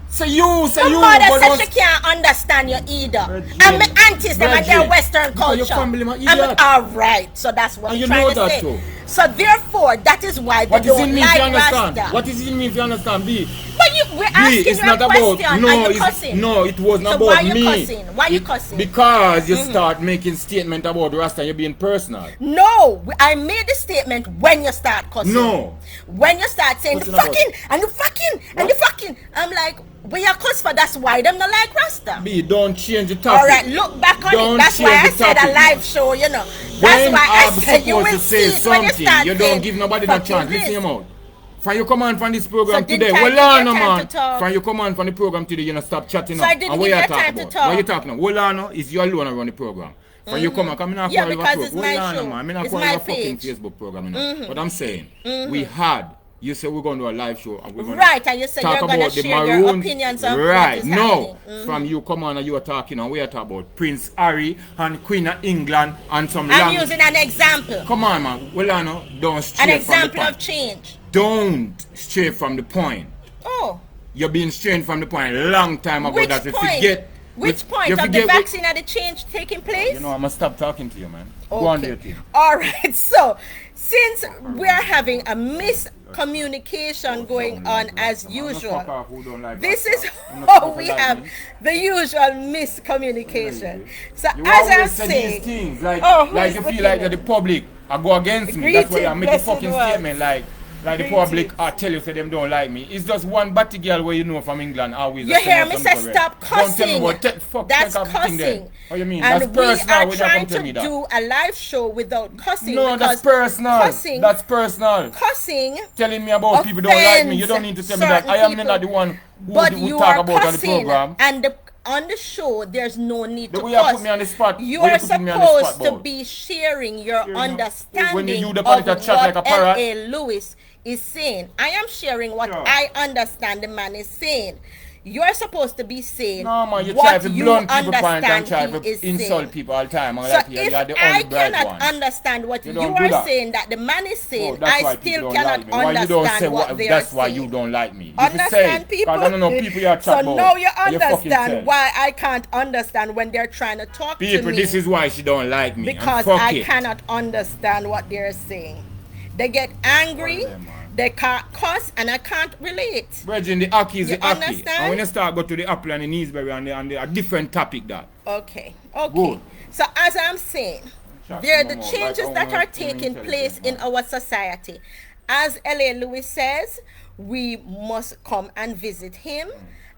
Say you, say Your you. mother but said don't- she can't understand you either. Brethren, And my aunties, them and their brethren, Western because your culture. family are idiot. Alright, so that's what And I'm you trying know to that say. too. So therefore, that is why they What is don't in me if you like understand? Rasta. What is in me if you understand? B. we're asking It's you a not about question. Are you cussing? no, it wasn't So about why you me. cussing? Why you cussing? Because you start making statement about Rasta, you're being personal. No, I made the statement when you start cussing. No. When you start saying Cussing fucking and you fucking and you fucking, I'm like, we are cuss for, that's why them not like Rasta. B, don't change the topic. Alright, look back on Don't it. That's why change I the said a topic. live show, you know. That's When why I I'm said you supposed will to say see it when you something, start you saying, don't give nobody no fucking chance. this. Listen him out. From you come on from this program So didn't today, I hold give you on, no, time man. to talk? From you come on from the program today, you know stop chatting So up. I didn't And what give you you talking time to about? talk. What you talking about? Hold on, no. It's you alone around the program. From you come on, come in and Yeah, call because it a it's program. my Hold on, show. man. I'm not It's calling my a fucking page. Facebook program, you know. But I'm saying, we had. You said we're going to do a live show and we're going Right, and you said talk you're going to about the share your maroons. opinions on right. what is No, happening. from you come on and you are talking and we are talking about Prince Harry and Queen of England and some I'm using an example. Come on, man. Well, I know. Don't stray An from the example point. of change. Don't stray from the point. Oh. You're being strayed from the point a long time ago. Which that you point? forget. Which point you of the forget vaccine and the change taking place? You know, I'm going to stop talking to you, man. Go on there, team. All right. So, since we are having a miscommunication going on as usual, this is how we have the usual miscommunication. So, You as I'm always say saying, these things like, who like is you feel looking like at that the public are go against me. That's why I make a Greetings, fucking blessed statement like the public are tell you say them don't like me. It's just one batty girl where you know from England always. You hear me say stop Don't tell me cussing. what That's take off the thing there. cussing. What you mean? And That's we personal. are When you trying come tell to me that. do a live show without cussing. No, that's because personal. Cussing, That's personal. cussing Telling me about people don't like me. You don't need to tell me that. I am certain not the one who but who you talk are about on the cussing, program. and on the show there's no need The to way you cuss. put me on the spot. You where are putting me on the spot, supposed to Bob? be sharing your When understanding you of the political chat like a what parrot. L.A. Lewis is saying. I am sharing what Sure. I understand the man is saying. You're supposed to be saying No, man, you try what to you blunt people point and understand try he to is insult saying. people all the time. And So like, yeah, if you are the I only bright cannot one. understand what you don't do are that. saying that the man is saying, that's why I people still don't cannot like me. Why you don't say understand what they are that's why saying. you don't like me. You Understand say, people? 'cause I don't know people you are So chat about. now you fucking say. understand why I can't understand when they're trying to talk to People, me. this is why she don't like me. Because and fuck I it. cannot understand what they're saying. They get angry, they can't cuss, and I can't relate. Brethren, the Aki is You the Aki. understand? And when you start go to the Apple and the Neesbury and a different topic that. Okay. Good. So as I'm saying, Shucks, there are no the more. changes Like, that I are want taking intelligent, place in man. our society. As L.A. Lewis says, we must come and visit him.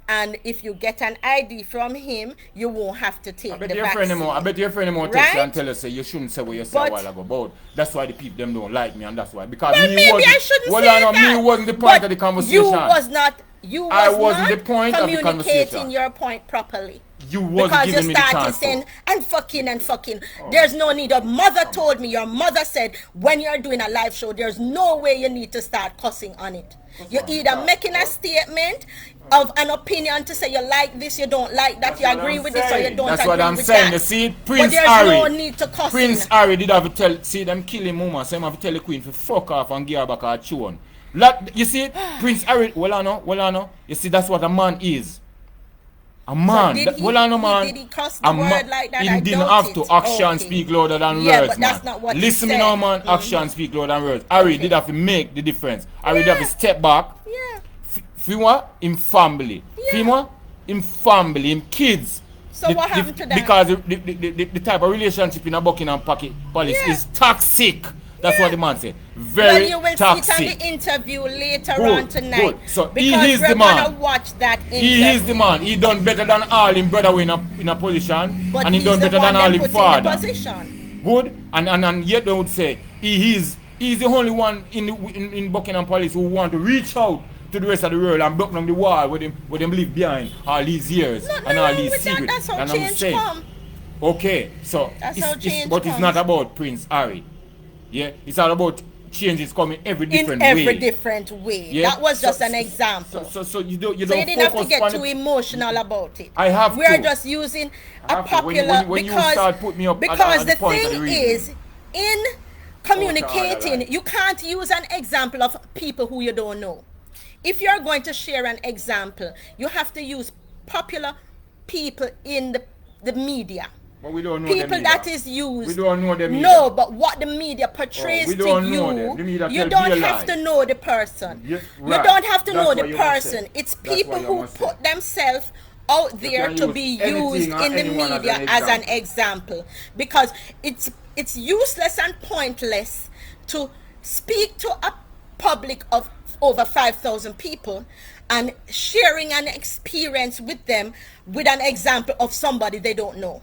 And if you get an ID from him, you won't have to take I bet the your friend vaccine. I bet your friend text you Right? and tell you say you shouldn't say what you said a But- while ago about. That's why the people them don't like me and that's why. Because Well, me maybe wasn't, I shouldn't well, say I know, that. me wasn't the point But of the conversation. You was not. You was I wasn't not the point of the communicating conversation. your point properly. You wasn't Because giving you me the started chance. saying and fucking. There's no need. Your mother told me. Your mother said when you're doing a live show, there's no way you need to start cussing on it. You're either making a statement of an opinion to say you like this, you don't like that, you agree with this, or you don't That's agree what I'm with saying. that. You see, But Prince there's Harry. no need to cuss. Prince Harry did have to tell, see them killing woman, so him have to tell the queen to fuck off and give her back her tune. You see, Prince Harry, well I know, you see that's what a man is. A man, did he- man. did he cuss the word like that? He I didn't doubt have to. it. Action Okay. speak louder than Yeah, words, but that's man. not what he Listen me said. now, man. Action speak louder than words. Harry did have to make the difference. Harry did have to step back. Yeah. Fima, him family. Yeah. Fima, him family, him kids. So what happened to that? Because the type of relationship in a Buckingham Palace Yeah. is toxic. That's Yeah. what the man said. Well, Very you will toxic. see it on the interview later Good, on tonight. good. So he because is we're the man. gonna watch that interview. He is the man. He done better than all him brother in a position. But And he he's done the better one than all that him put in the father. position. Good. And yet they would say he's the only one in Buckingham Palace who want to reach out to the rest of the world and block down the wall where them leave behind all these years Nothing and all wrong these with that. secrets. That's how And I'm change saying, come. okay, so That's how change but it's comes. not about Prince Harry. Yeah, it's all about changes coming every different In every way. different way. Yeah? That was just an example. So you don't So you didn't have to focus get on too it. emotional about it. I have We're to. just using I a have to. popular When you because start putting me up at because the the point of thing the reason. is in communicating like. you can't use an example of people who you don't know. If you're going to share an example, you have to use popular people in the media. But we don't know them People either. that is used. We don't know them No, either. but what the media portrays we to don't you, know them. The media you tell don't be a have lie. to know the person. Yeah, You right. don't have to That's know what the you must person. say. It's That's people what you who must say. put themselves out there can to use be anything used or in the anyone as media an as an example. example, because it's useless and pointless to speak to a public of over 5,000 people and sharing an experience with them with an example of somebody they don't know.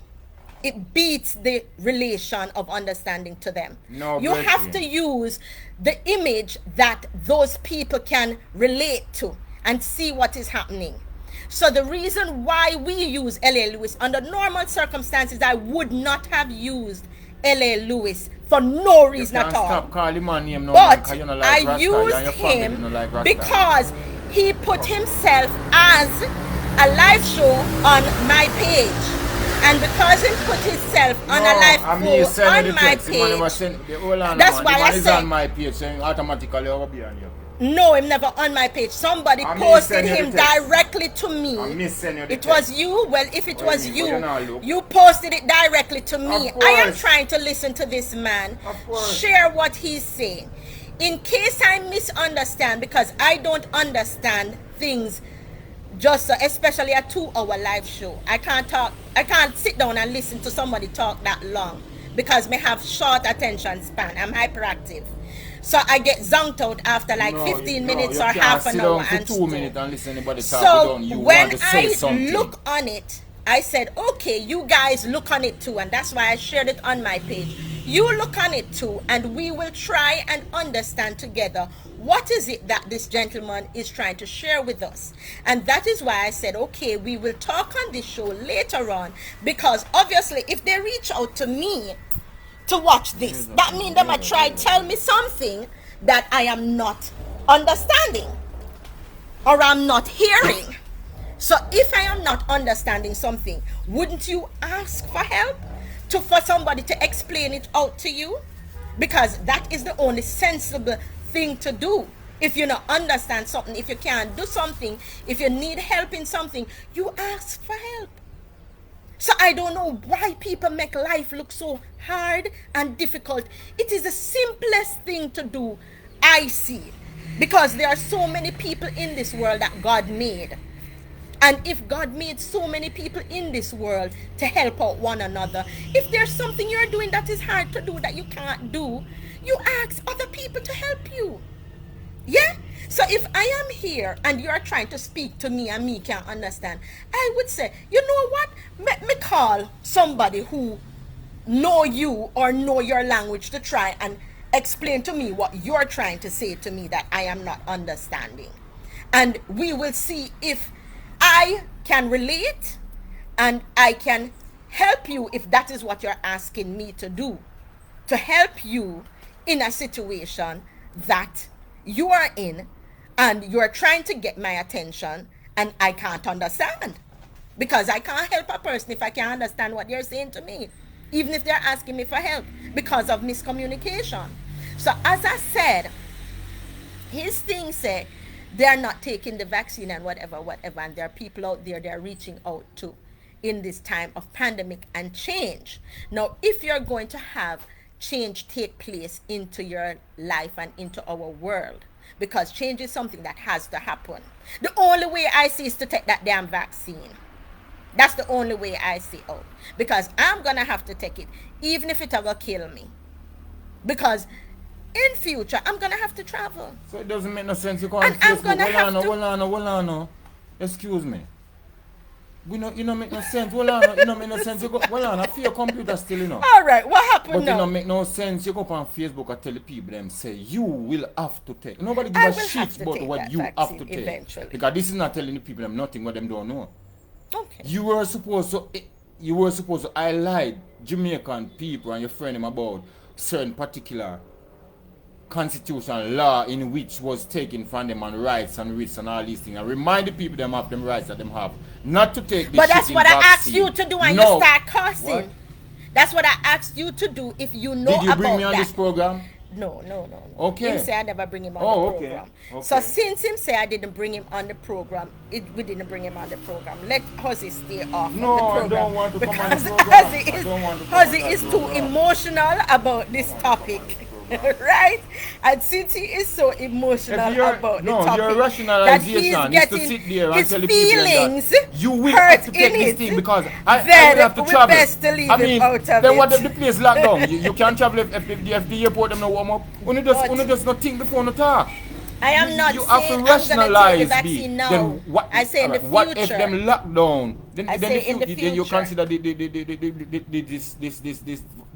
It beats the relation of understanding to them. No, you have Bridget. to use the image that those people can relate to and see what is happening. So the reason why we use L.A. Lewis, under normal circumstances, I would not have used L.A. Lewis for no reason You at can't all. stop calling my name now, But because you don't like I Rasta, you and used your family him don't like Rasta. because he put himself as a live show on my page. And because he put himself on a live show on my page, that's why I said said on my page, saying automatically over be on you. no, I'm never on my page. Somebody I posted send you him the text. directly to me. I miss send you the It text. was you. Well, if it What was do you mean? But you not you, look. you posted it directly to me. Of I am course. trying to listen to this man, Of course. share what he's saying. In case I misunderstand, because I don't understand things, just especially a 2-hour live show. I can't sit down and listen to somebody talk that long because me have short attention span. I'm hyperactive. So I get zonked out after like 15 minutes or half an hour for and 2 stuff. minutes and listen to anybody talk So down. You when want to say I something. look on it, I said, okay, you guys look on it too, and that's why I shared it on my page. You look on it too, and we will try and understand together what is it that this gentleman is trying to share with us. And that is why I said, okay, we will talk on this show later on, because obviously if they reach out to me to watch this, that means they might try tell me something that I am not understanding or I'm not hearing. So if I am not understanding something, wouldn't you ask for help for somebody to explain it out to you? Because that is the only sensible thing to do. If you don't understand something, if you can't do something, if you need help in something, you ask for help. So I don't know why people make life look so hard and difficult. It is the simplest thing to do, I see. Because there are so many people in this world that God made. And if God made so many people in this world to help out one another, if there's something you're doing that is hard to do, that you can't do, you ask other people to help you. Yeah? So if I am here and you're trying to speak to me and me can't understand, I would say, you know what? Let me call somebody who know you or know your language to try and explain to me what you're trying to say to me that I am not understanding. And we will see if I can relate and I can help you if that is what you're asking me to do. To help you in a situation that you are in and you're trying to get my attention and I can't understand. Because I can't help a person if I can't understand what they're saying to me, even if they're asking me for help, because of miscommunication. So as I said, his thing said they're not taking the vaccine and whatever, and there are people out there they're reaching out to in this time of pandemic and change. Now, if you're going to have change take place into your life and into our world, because change is something that has to happen, the only way I see is to take that damn vaccine. That's the only way I see out, because I'm gonna have to take it, even if it ever kill me, because in future I'm gonna have to travel. So it doesn't make no sense. You can't And I'm gonna have to. Hold on. Excuse me. You don't make no sense. Hold on. You don't make no sense. You go, hold on. I feel your computer still, you know. All right, what happened But now? it don't make no sense. You go up on Facebook and tell the people them say you will have to take. Nobody I give a will have shit to about take what that you have vaccine to take. eventually. Because this is not telling the people them nothing what them don't know. Okay. You were supposed to highlight Jamaican people and your friend him about certain particular constitutional law in which was taken from them and rights and risks and all these things, and remind the people them of them rights that them have, not to take this But that's shit what in I asked vaccine. you to do, and No. you start cussing. What? That's what I asked you to do if you know Did you about bring me on that. this program? No. Okay. Him say I never bring him on Oh, the okay. program. Okay. So since him say I didn't bring him on the program, we didn't bring him on the program. Let Huzzy stay off No, of the I program. don't want to come on the Because program. Huzzy I don't want to come Huzzy on that is too program. emotional about this topic. Right? And since he is so emotional If you're- about no, the topic, your that he's rationalization is to getting sit there and his tell the people feelings that you will hurt have to take in this it, thing because I then will have to we travel. best to leave I him mean, out of then it. what if the place locked down? You can't travel if the airport them no warm up. Only just not think before no talk. I am not You have to saying I'm going to take the rationalize vaccine now. Then what? I say in the alright, what if future. them lock down? Then I then, say in the then you future. consider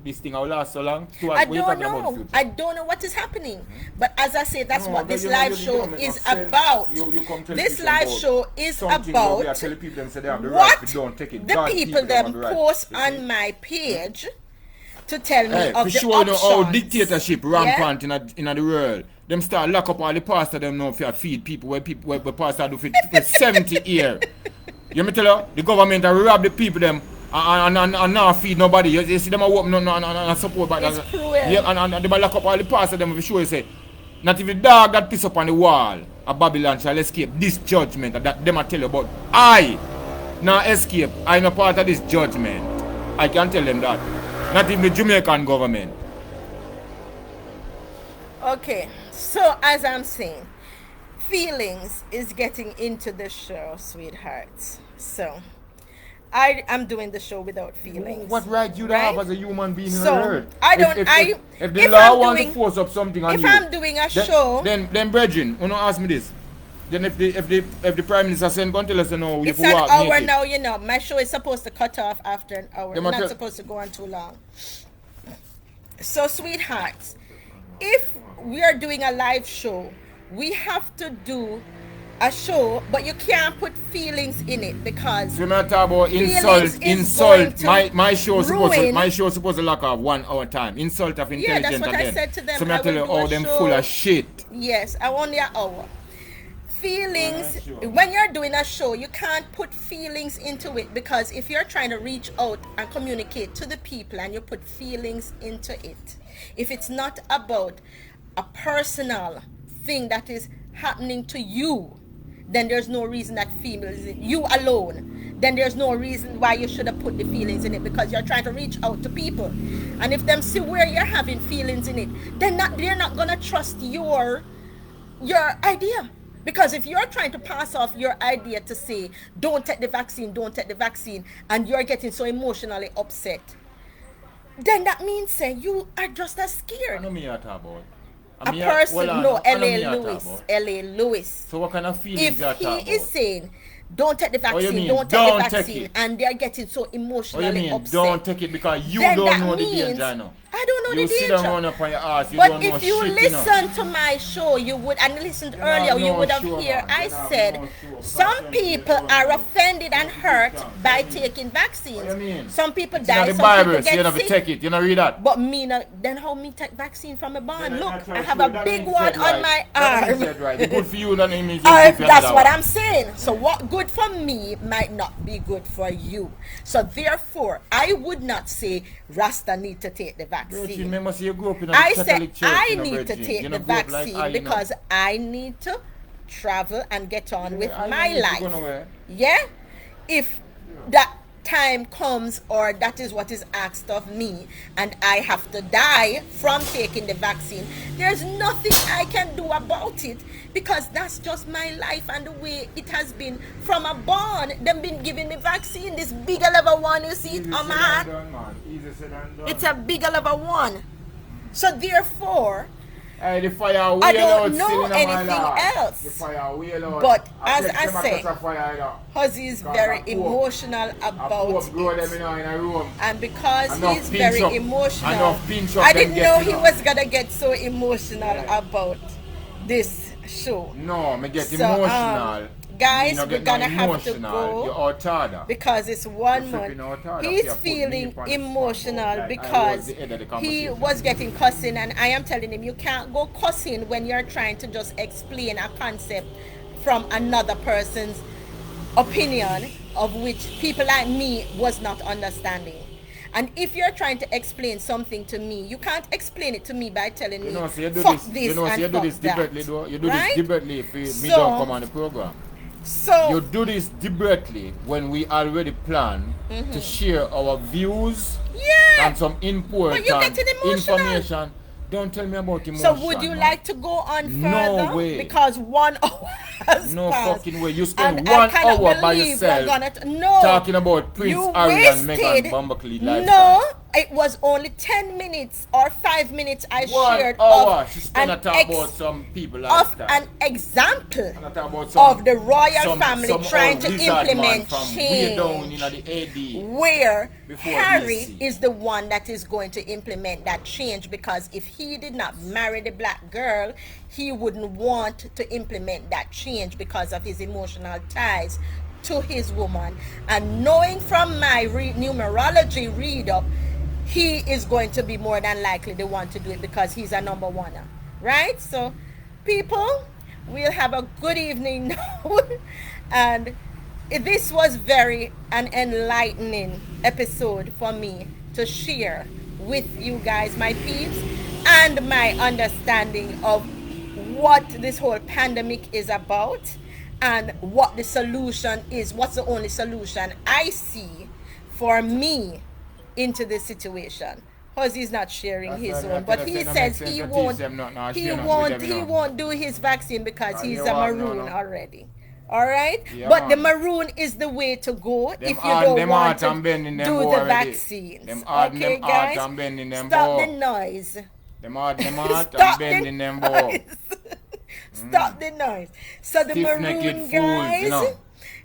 this thing will last so long. So I what you don't talking about the know. future? I don't know what is happening. But as I say, that's No, what but this you know, live you show don't make no is sense. about. You come tell This people live about show is something where we are about telling people them say they have the right what to don't take it. the God, people have them the right. post You see? on my page to tell me Hey, of for the sure, you know how options. dictatorship rampant in the world. Them start lock up all the pastor them now for feed people where pastor do for 70 years. You me tell you, the government are rob the people them and not feed nobody. You see them a work and support back. It's cruel. Yeah, and they lock up all the pastor them for sure you say. Not if the dog that piss up on the wall of Babylon shall escape this judgment that them a tell you about. I now escape. I am a part of this judgment. I can tell them that. Not even the Jamaican government. Okay, so as I'm saying, feelings is getting into the show, sweethearts. So I am doing the show without feelings. What right you have as a human being in So, the world? I don't- if the if law I'm wants doing- to force up something on if you, I'm doing a show- then brethren, you know, ask me this. Then if the prime minister send go tell us, you know, you It's have to an walk hour naked. now, you know. My show is supposed to cut off after an hour. Them It's a not tell- supposed to go on too long. So, sweethearts, if we are doing a live show, we have to do a show, but you can't put feelings in it because So me talk about feelings is going insult. to My show ruin- supposed to lock off 1 hour time. Insult of Yeah, that's intelligence what I again. said to them. So me I tell you, will do oh, a them show. full of shit. yes, I only an hour. Feelings, Yeah, sure. when you're doing a show, you can't put feelings into it because if you're trying to reach out and communicate to the people and you put feelings into it, if it's not about a personal thing that is happening to you, then there's no reason that feelings in you alone. Then there's no reason why you should have put the feelings in it because you're trying to reach out to people. And if them see where you're having feelings in it, then they're not gonna trust your idea. Because if you're trying to pass off your idea to say, don't take the vaccine, and you're getting so emotionally upset, then that means say you are just as I scared. know me you talk about. A person, no, L.A. Lewis. So what kind of feelings If you talk about? he is saying, don't take the Oh, you vaccine, mean don't take don't the take vaccine, it? and they're getting so What you emotionally mean? upset. Don't take it because you then don't that know the means danger now. I don't know You the sit danger. down up on your ass, you But don't know if you shit, you know. listen to my show, you would, and listened You earlier, have you no would have show, heard man. I You have said no show. some Fashion people show, are man. offended and hurt What by you mean? taking vaccines. What you mean? Some people It's die, not the some Bible, people so you get have to sick. take it. You know read that? But me, then how me take vaccine from a barn? Then Look, that's I right, have sure. a That big means one said on right. my That means arm. said right. The good for you, that means That's what I'm saying. So what good for me might not be good for you. So therefore, I would not say Rasta need to take the vaccine. Remember, see, you grew up in a I Catholic said church, I you know, need to brethren. take You the know, grow up like vaccine I, you know. because I need to travel and get on with I my need to go life. nowhere. Yeah? If that time comes or that is what is asked of me and I have to die from taking the vaccine, there's nothing I can do about it because that's just my life and the way it has been from a born. Them been giving me vaccine, this bigger level one, you see it on my hand. It's a bigger level one. So therefore, Hey, the fire I wheel out don't know still in my anything lap. else. The fire wheel out. But as take I them a say, touch of fire, you know. Huzzy is Because very I poor. emotional I about poor grow them, you it. know, in a room. And because Enough he's pinch very up. emotional, Enough pinch up I them didn't get, know you he know. was gonna get so emotional Yeah. about this show. No, me get So, emotional. guys, Me no we're get no gonna have to emotional. go You're outarda. because it's 1 flipping month. out hard. He's If you put me feeling upon the spot, emotional like I was because the head of the he conversation. was getting cussing, and I am telling him you can't go cussing when you're trying to just explain a concept from another person's opinion of which people like me was not understanding. And if you're trying to explain something to me, you can't explain it to me by telling me, So you do fuck this, this so and you do fuck this that. deliberately, though. You do Right? this deliberately if me So- don't come on the program. So, You do this deliberately when we already plan to share our views yeah. and some important But you're getting emotional. information. Don't tell me about emotion. So would you man. like to go on No further? way. Because 1 hour has No passed. fucking way. You spend And 1 I cannot hour by believe we're yourself gonna no. talking about Prince You Harry and wasted- Meghan Bumblebee lifestyle. No, it was only 10 minutes or 5 minutes I 1 shared hour. of She spent an to talk about some people of lifestyle. an example And I talk about some, of the royal family some trying old to lizard man implement from way down change. in the AD. Where Before Harry BSc. is the one that is going to implement that change, because if he did not marry the black girl, he wouldn't want to implement that change because of his emotional ties to his woman. And knowing from my numerology read up, he is going to be more than likely the one to do it because he's a number one, right? So people, we'll have a good evening now. And this was very an enlightening episode for me to share with you guys, my peeps, and my understanding of what this whole pandemic is about and what the solution is. What's the only solution I see for me into this situation? Because he's not sharing That's his why own, I but tell he you, that says makes sense he to won't, teach them not- not he share not won't, with them, he you know. won't do his vaccine because he's you a want- maroon no, no. already. All right, Yeah, but the man. maroon is the way to go if you heart- don't them want heart to and bending them do bow the already. vaccines. Them heart- Okay, them heart guys, and bending them stop bow. the noise. Them heart and Stop bending the them bow. noise. Stop the noise. So the Stiff-necked maroon fools, guys, you know.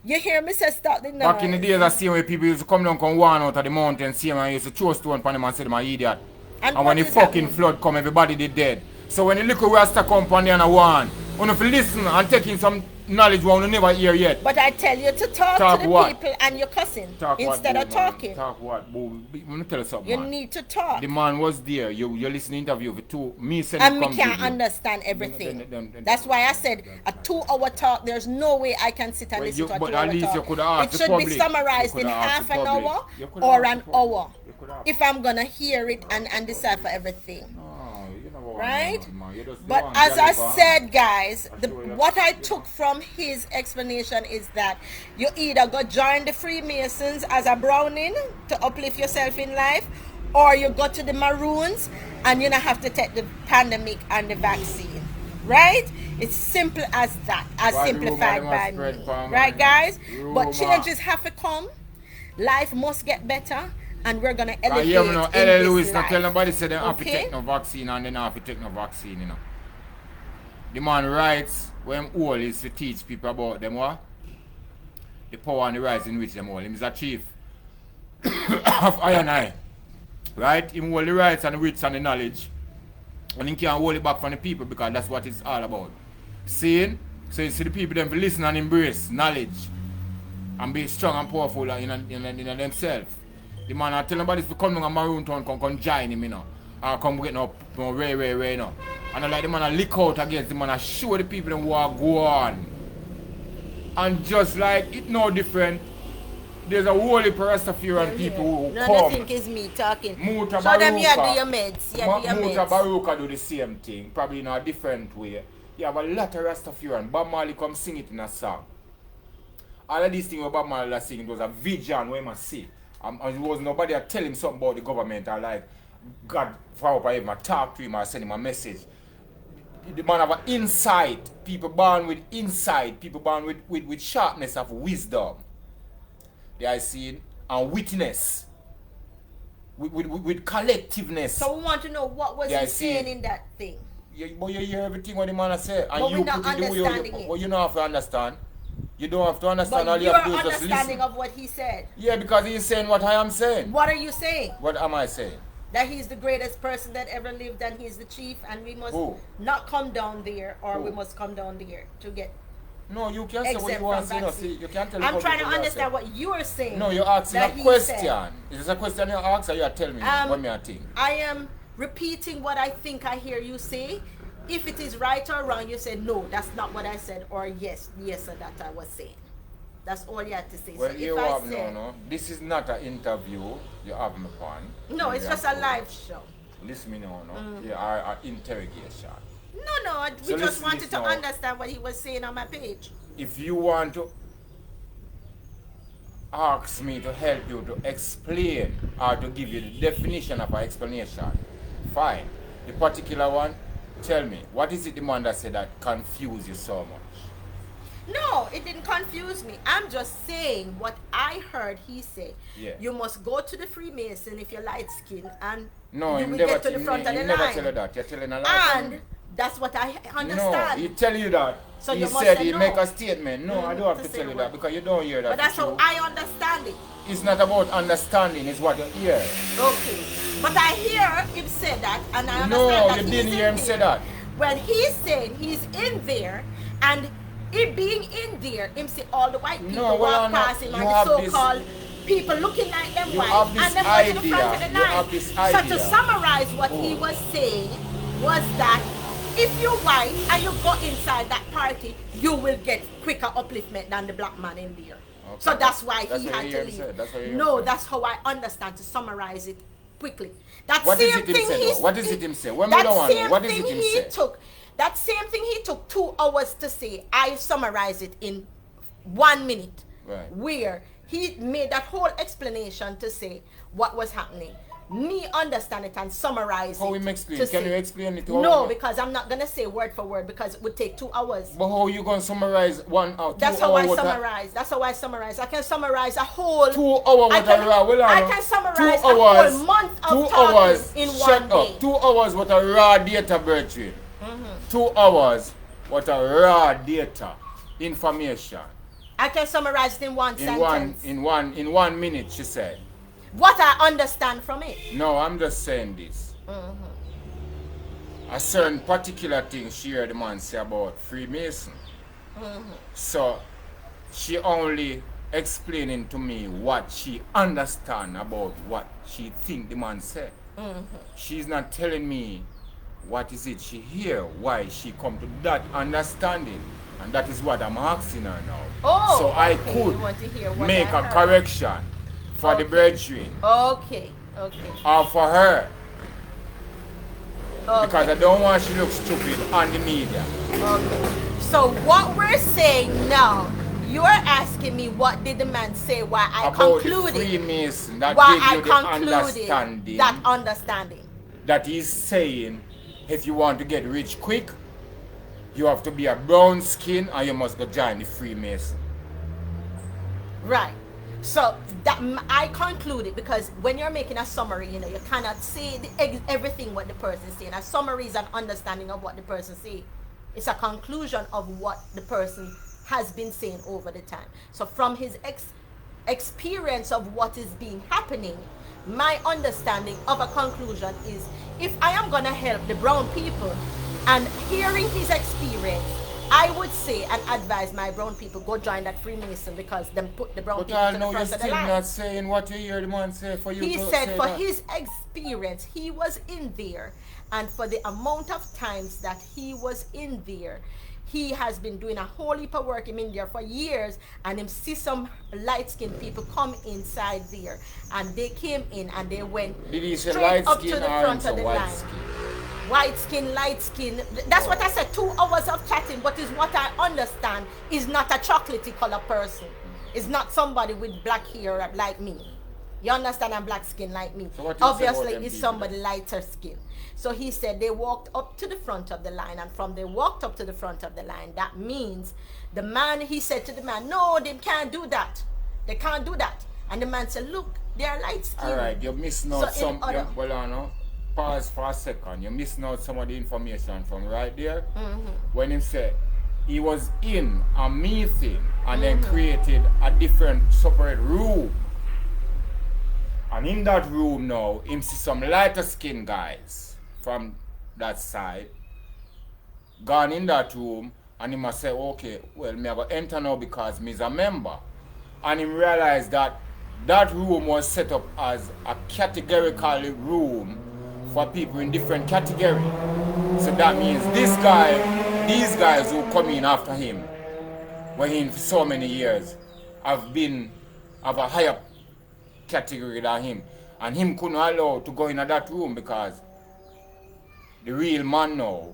you hear me say stop the noise. Back in the days, I see when people used to come down, come one out of the mountain, see him and used to throw stone upon him and say them an idiot. And And what when the is fucking happening? flood come, everybody did dead. So when the little rasta company and a one, when if you listen and take in some knowledge one you never hear yet. But I tell you to talk Talk to the what? people and you're cussing Talk instead what, of boo, man? talking. Talk what, boo? Let me tell you something, You man. need to talk. The man was there. You listen to the interview for two. Me said And it we come can't to you. understand everything. Then- That's why I said a 2-hour talk. There's no way I can sit and Well, listen to a but 2-hour at least you talk. could ask It the should be public. summarized You in could ask half the an public. hour You could or ask an the public. hour. You could ask. If I'm gonna hear it and decipher everything. No, you never want Right? to know, man. You just But don't as I deliver. said, guys, I swear you- what I took from his explanation is that you either go join the Freemasons as a Browning to uplift yourself in life, or you go to the Maroons and you don't have to take the pandemic and the vaccine. Right? It's simple as that, as Why the simplified rumor by must spread me. for Right, me? guys? Rumor. But changes have to come. Life must get better, and we're gonna I elevate hear me now, in L.A. this Lewis not life. tell nobody say they have to Okay? take no vaccine and they not have to take no vaccine, you know. The man writes when all is to teach people about them what? The power and the rise in which them all. Him is a chief of I and I. Right? Him hold the rights and the wits and the knowledge. And he can't hold it back from the people because that's what it's all about. Seeing? So you see the people them to listen and embrace knowledge and be strong and powerful in themselves. The man I tell nobody if you come down a Maroon Town, come join him, you know. Or come get no Ray, you know. And I like the man I lick out against the man I show the people them what go on. And just like it no different, there's a whole heap of Rastafarian people who No, come. I think it's me talking. Muta Show them you do Baruka. your meds. You do your Muta meds. Baruka do the same thing, probably in a different way. You have a lot of Rastafarian. Bob Marley come sing it in a song. All of these things what Bob Marley was singing, it was a vision where he must see. And it was nobody that tell him something about the government or like God for up him, I talk to him or send him a message. The man have an insight. People born with insight. People born with sharpness of wisdom. They are seen and witness. With collectiveness. So we want to know what was Yeah, I he see. saying in that thing. But you hear everything what the man has said. And But you we're not put it the way you, understanding it. well, you don't have to understand. You don't have to understand. But All you your have to do is just understanding listen. of what he said. Yeah, because he's saying what I am saying. What are you saying? What am I saying? That he's the greatest person that ever lived and he's the chief and we must Who? not come down there or Who? we must come down there to get No, you can't say what exempt you want from to say. No, vaccine. see, you can't tell the I'm public trying to what you understand say. what you're saying. No, you're asking that a he question. said. Is this a question you ask or you are telling me what me I think? I am repeating what I think I hear you say. If it is right or wrong, you say no, that's not what I said, or yes, sir, that I was saying. That's all you had to say. Well, So you if I have say no. This is not an interview. You have me on. no, it's just a live show. Listen me now, no. You are an interrogation. No, we So just listen wanted this to now. understand what he was saying on my page. If you want to ask me to help you to explain or to give you the definition of an explanation, fine. The particular one, tell me, what is it the man that said that confused you so much? No, it didn't confuse me. I'm just saying what I heard he say. Yeah. You must go to the Freemason if you're light skinned and No, you him will never, get to the front of the never line. tell you that. You're telling a lie. And that's what I No, understand. he tell you that. So he you must said say he no. make a statement. No, I don't have To to say tell you what? that because you don't hear that. But that's how true. I understand it. It's not about understanding, it's what you hear. Okay. But I hear him say that and I understand No, that you he's didn't in hear him there. say that. Well, he's saying he's in there and it being in there, him see all the white people No, well, walk no, past him you and have the this- so-called people looking like them You white have this and them go to the front of idea, the you line. have this So idea. to summarize what he was saying was that if you're white and you go inside that party, you will get quicker upliftment than the black man in there. Okay. So that's why That's he what had you to hear him leave. say. That's what you hear him No, say. that's how I understand to summarize it quickly. That What is same it him thing say, he's- though? What is it him say? When we that don't want to know, same what is thing it him he say? took. That same thing he took 2 hours to say. I summarized it in 1 minute. Right. Where he made that whole explanation to say what was happening. Me understand it and summarize How it. him explain? to Can say- you explain it to No, us? because I'm not gonna say word for word because it would take 2 hours. But how you gonna summarize 1 hour? That's 2 how I hour summarize. That's how I summarize. I can summarize a whole 2 hours I worth can, of raw. Well, I know. can 2 summarize hours, a whole month of 2 talking hours, in shut 1 up. day. 2 hours worth of raw data, Bertrand. 2 hours worth of raw data, information. I can summarize it in one sentence. In 1 minute, she said. What I understand from it. No, I'm just saying this. A certain particular thing she heard the man say about Freemason. So she only explaining to me what she understand about what she think the man said. She's not telling me what is it she hear, why she come to that understanding. And that is what I'm asking her now. Oh, so I okay. could You want to hear what make I a heard. correction for the Okay. brethren Okay. or for her. Okay. Because I don't want she look stupid on the media. Okay. So what we're saying now, you're asking me what did the man say, why I About the concluded, Freemason that why gave I you the concluded understanding that understanding. that he's saying if you want to get rich quick, you have to be a brown skin and you must go join the Freemason. Right. So that I concluded because when you're making a summary, you know, you cannot say everything what the person is saying. A summary is an understanding of what the person say. It's a conclusion of what the person has been saying over the time. So from his experience of what is being happening, my understanding of a conclusion is if I am going to help the brown people and hearing his experience, I would say and advise my brown people go join that Freemason because them put the brown But people I to the know you're front of the still line. not saying what you hear the man say for you He to said say for that. his experience, he was in there, and for the amount of times that he was in there, he has been doing a whole heap of work in India for years, and him see some light-skinned people come inside there, and they came in and they went Did he say straight light up to skin the or front into of the white line. skin? White skin, light skin. That's what I said. 2 hours of chatting, but is what I understand is not a chocolatey color person. It's not somebody with black hair like me. You understand? And black skin like me. So what you say Obviously, about them it's people somebody lighter skin. So he said they walked up to the front of the line, and from they walked up to the front of the line, that means the man. He said to the man, "No, they can't do that. They can't do that." And the man said, "Look, they are light skin." All right, you're missing out So in other- well, I know. Pause for a second. You're missing out some of the information from right there. When he said he was in a meeting and then created a different separate room. And in that room now, him see some lighter skin guys from that side gone in that room, and he must say, okay, well, me I go enter now because me's a member. And he realized that that room was set up as a categorical room for people in different category. So that means these guys who come in after him were in for so many years, have been of a higher category than him. And him couldn't allow to go in that room because the real man now,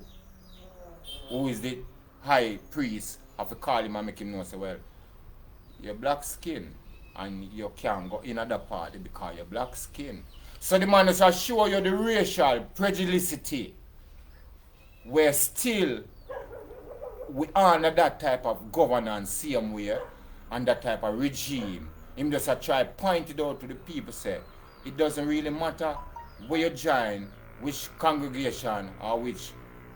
who is the high priest, have to call him and make him know, say, well, you're black skin and you can't go in other party because you're black skin. So the man is show you the racial prejudice where still we honor that type of governance same way and that type of regime. Him just try point it out to the people, say it doesn't really matter where you join, which congregation or which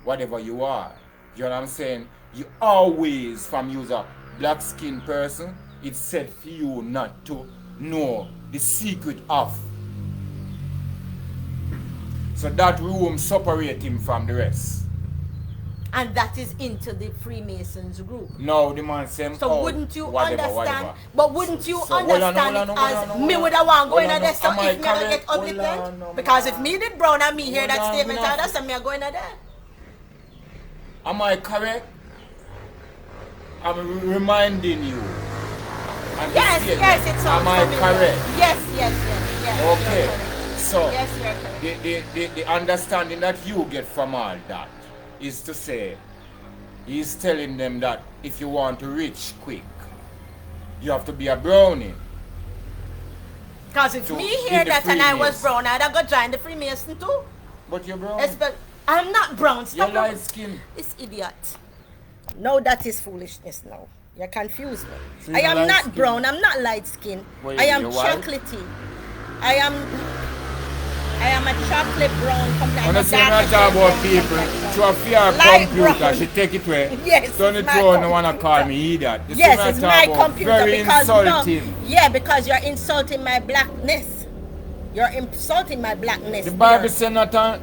whatever you are. You know what I'm saying? You always, from you as a black skinned person, it's said for you not to know the secret of. So that room separates him from the rest. And that is into the Freemasons group. No, the man said, so wouldn't you understand? But wouldn't you understand as me would have want going at there so if me I get uplifted? Because if me did brown and me hear that statement, I understand me going at there. Am I correct? I'm reminding you. Yes, it's all. Am I correct? Yes. Okay. So yes, you're correct. The understanding that you get from all that is to say, he's telling them that if you want to reach quick, you have to be a brownie. Because if me hear that and I was brown, I'd have got join the Freemason too. But you're brown. I'm not brown. Stop. You're light skin. This idiot. No, that is foolishness now. You confuse me. So I am not brown. I'm not light skin. I am chocolatey. I am a chocolate brown. When I say I talk about people, to a fear computer, brown. She take it away. Yes, don't it throw no one call me idiot. Yes, it's my computer very because insulting. Because you're insulting my blackness. You're insulting my blackness. The Bible says not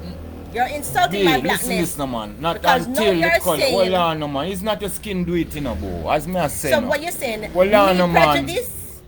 you're insulting my blackness. Listen, no man. Not because until the color. Saying, hold on, no man. It's not your skin do it, you know, bro. As me I say. So no. what you saying? Hold on, no man. Prejudice?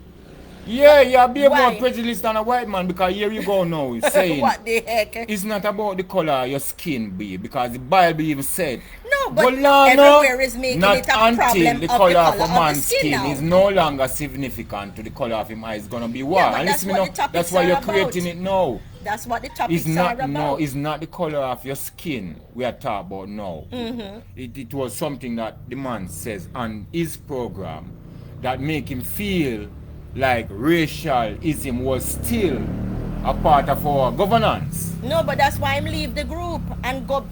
Yeah, you're being more prejudiced than a white man because here you go now. It's saying what the heck? It's not about the color of your skin, be because the Bible even said. No, but everywhere is making not it a problem the color of a man's skin is no longer significant to the color of his eyes. It's gonna be what? Yeah, and listen, that's why you're creating it now. That's what the topics are about. No, it's not the color of your skin we are talking about now. Mm-hmm. It was something that the man says on his program that make him feel like racialism was still a part of our governance. No, but that's why him leave the group and go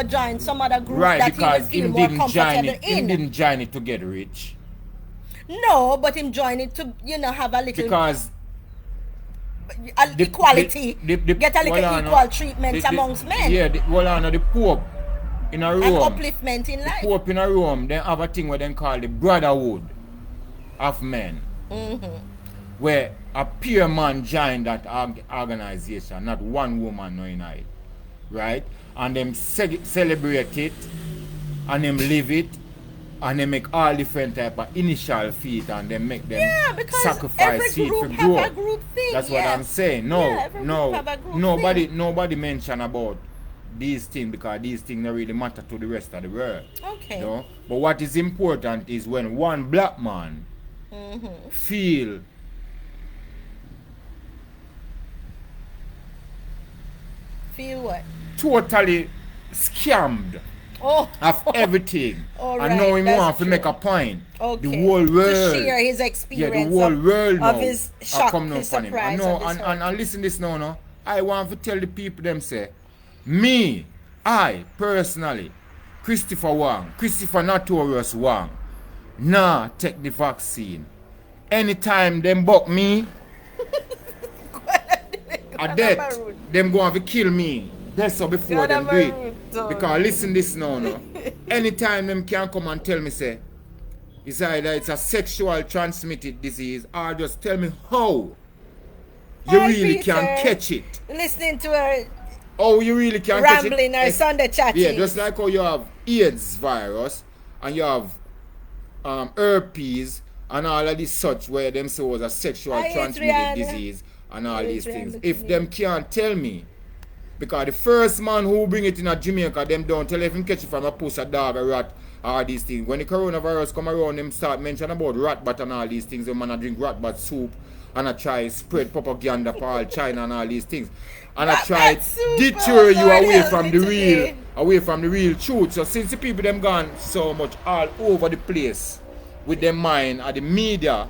join some other group that because he will feel more comfortable in. He didn't join it to get rich. No, but him join it to, have a little... Because... equality. Get a little equal treatment amongst men. Yeah, the Pope in a Rome. And upliftment in life. The Pope in a Rome, they have a thing where they call the brotherhood of men. Mm-hmm. Where a pure man joined that organization, not one woman knowing it. Right? And them celebrate it, and them live it, and they make all different type of initial feet, and they make them sacrifice feet for growth. That's what I'm saying. Nobody mention about these things because these things don't really matter to the rest of the world. Okay. But what is important is when one black man feel what? Totally scammed of everything. And now he wants to make a point. Okay. The whole world. To share his experience the whole world of his shock, his surprise. And listen this now, no. I want to tell the people them say, I personally, Christopher Notorious Wang, take the vaccine. Anytime them buck me, a death, them going to kill me. That's so before them do it. Because listen this now, no. Anytime them can come and tell me, say, it's either it's a sexual transmitted disease or just tell me how you really can catch it. Listening to her. Oh, you really can catch it. Rambling or Sunday chatting. Yeah, just like how you have AIDS virus and you have herpes and all of this such where them say was a sexual transmitted disease and all these things. If them can't tell me Because the first man who bring it in a Jamaica, them don't tell if him catch it from a puss, a dog, a rat, all these things. When the coronavirus come around, them start mention about rat bat and all these things. The man a drink rat bat soup and I try spread propaganda for all China and all these things. And I try deter you away from the real truth. So since the people them gone so much all over the place with their mind and the media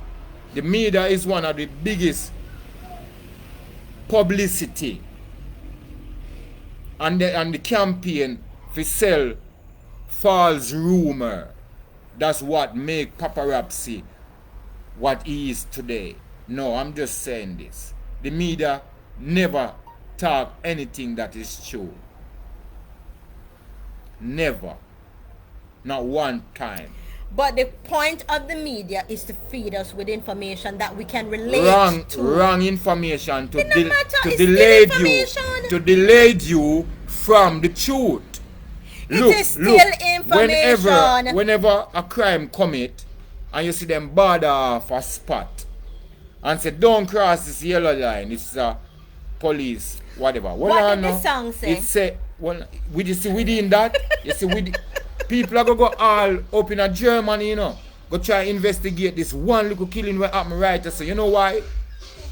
is one of the biggest publicity and the campaign for sell false rumor. That's what make paparazzi what he is today. No, I'm just saying this. The media never talk anything that is true. Never. Not one time. But the point of the media is to feed us with information that we can relate to. Wrong information to information. delayed you from the truth. It is still information. Whenever a crime commit and you see them border off a spot and say don't cross this yellow line, it's a police, whatever. Well, what did the song say? It say, well, you see within that, you see people are going to go all up in Germany, you know, go try to investigate this one little killing where happened right. So you know why?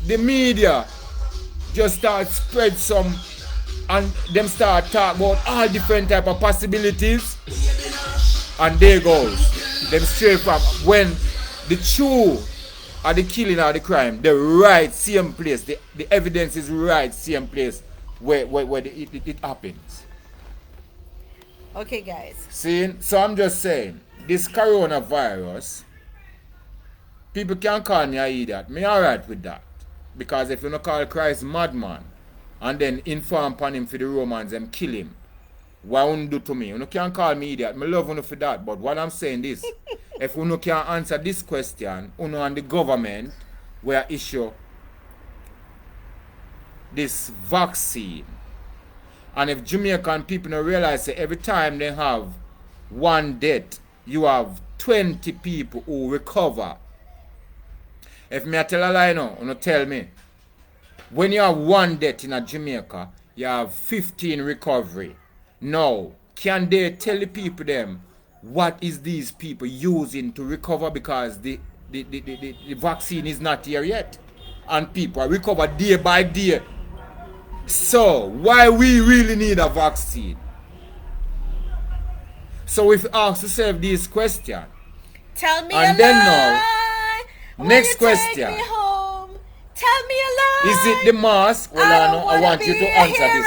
The media just start spread some and them start talk about all different type of possibilities and there goes. Them straight from when the true or the killing or the crime, the right same place, the evidence is right same place where it happens. Okay, guys. See, so I'm just saying, this coronavirus, people can call me an idiot. Me alright with that. Because if you don't call Christ madman and then inform upon him for the Romans and kill him, what you do to me? You can't call me idiot. I love you for that. But what I'm saying is, if you can't answer this question, you and the government will issue this vaccine. And if Jamaican people don't realize that every time they have one death, you have 20 people who recover. If me I tell a lie now, you tell me. When you have one death in a Jamaica, you have 15 recovery. Now, can they tell the people them what is these people using to recover because the vaccine is not here yet? And people are recover day by day. So, why we really need a vaccine? So if you ask yourself this question, tell me and a then lie. now, next question. Take me home. Tell me a lie. Is it the mask? Well, I want you to answer this.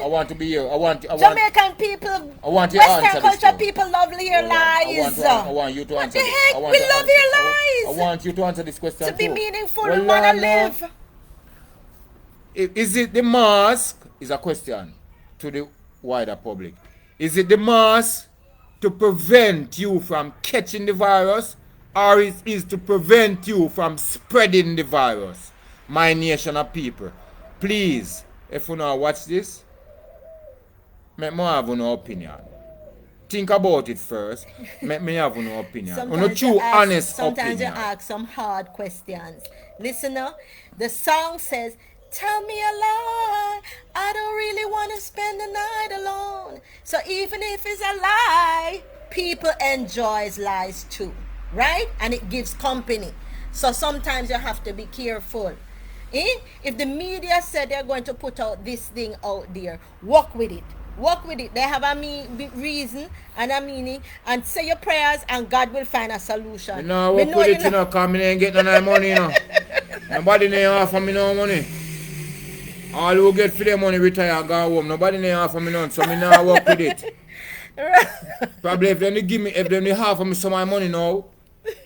I want to be here. Jamaican people, I want you to answer Western this. culture people love hear lies. I want you to answer What the heck? this. We love hear lies. I want you to answer this question To be too. meaningful, we want to live. Is it the mask? Is a question to the wider public. Is it the mask to prevent you from catching the virus, or is to prevent you from spreading the virus? My nation of people, please, if you now watch this, make me have no opinion. Think about it first. Make me have no opinion. Sometimes you ask some hard questions. Listener, the song says, tell me a lie. I don't really want to spend the night alone. So even if it's a lie, people enjoys lies too, right? And it gives company. So sometimes you have to be careful. If the media said they're going to put out this thing out there, walk with it. Walk with it. They have a reason and a meaning. And say your prayers and God will find a solution. No, walk with it, because I ain't getting no money, you know. Nobody ain't offer me no money. All who get for their money retire and go home. Nobody ain't offer me none, so me now walk with it. Probably if they give me, if they offer me some of my money now,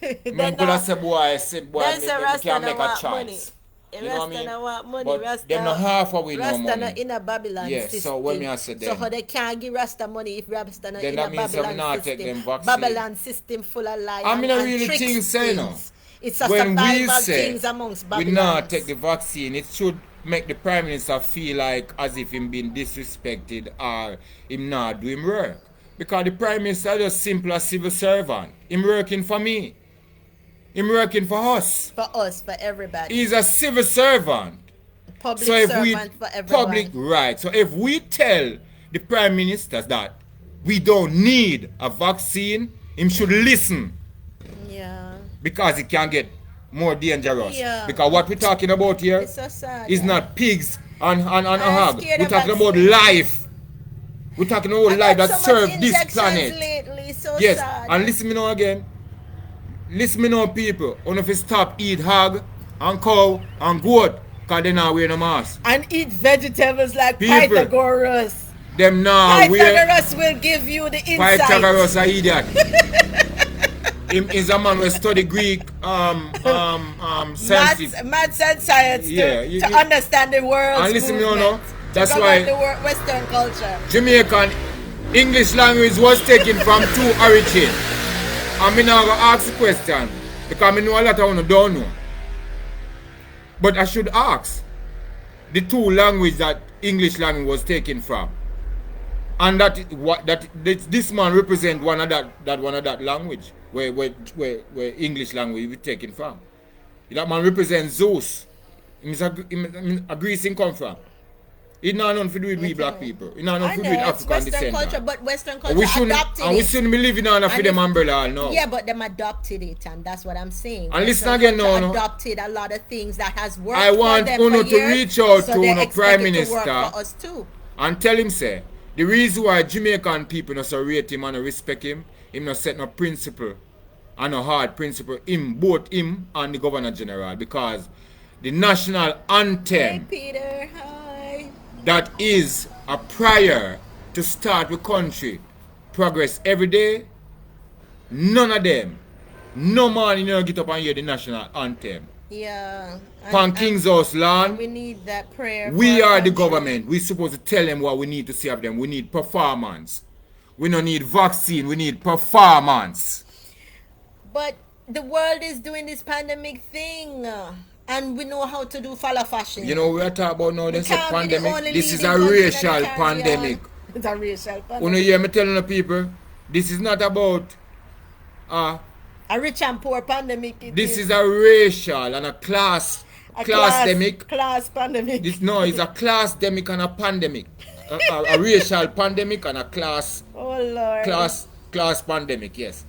I could have said, boy, they can't make a choice. You know what I mean? Want money. But Rasta, them not half away no money. Rasta in a Babylon system. So when me I say them, so how they can't give Rasta money if Rasta not then in that a means Babylon take them system? vaccine. Babylon system full of lies. I mean, I and really tricks think so, you know. It's a when we survival say things amongst we Babylon. not take the vaccine, it should make the Prime Minister feel like as if him being disrespected or him not do him work. Because the Prime Minister is just simple as civil servant. Him working for me. Him working for us. For us, for everybody. He's a civil servant. public So if we servant for public everyone. right, so if we tell the prime ministers that we don't need a vaccine, him should listen Yeah. because it can get more dangerous. Yeah. Because what we're talking about here It's so sad. is not pigs and a I'm hog. scared We're of talking about vaccine. life. We're talking about I life got that so much serve this injections planet. lately. So Yes, sad. and listen me now again. Listen me now, people. Only if you stop eat hog and cow and goat, because they not wear no mask. And eat vegetables like People. Pythagoras. Them now wear. Pythagoras will give you the insight. Pythagoras a idiot. Him is a man who study Greek, sensitive. Maths and science Yeah, to understand the world. And listen me now, no? That's to why the Western culture. Jamaican English language was taken from two origins. And me now go ask the question because I know a lot of you don't know. But I should ask the two languages that English language was taken from. And this man represent one of that language where English language was taken from. That man represents Zeus. He's a Greece come from. It's not nothing to do with we black people. It's not nothing to do with African descent. Culture, but Western culture We shouldn't, adopted and we it. shouldn't be living under for them umbrella now. Yeah, but them adopted it, and that's what I'm saying. And listen Western again culture now, no. adopted a lot of things that has worked I for want them Uno for to years, reach out so to they Uno expect Prime it to Minister work for us too. and tell him say the reason why Jamaican people not so rate him and respect him not set no principle and no hard principle both him and the Governor General, because the national Hey anthem Peter, hi. that is a prayer to start the country progress every day. None of them, no man get up and hear the national anthem. Yeah. Pan King's House land. We need that prayer. We for our are the country. government. We're supposed to tell them what we need to see of them. We need performance. We don't need vaccine. We need performance. But the world is doing this pandemic thing. And we know how to do follow fashion. You know, we are talking about now, this is a Can't be the pandemic. only This is leading a country in the racial Caribbean. pandemic. It's a racial pandemic. When you hear me telling the people, this is not about A rich and poor pandemic. this is a racial and a class demic. Class pandemic. This no, it's a class demic and a pandemic. A racial pandemic and a class Oh Lord. class pandemic, yes.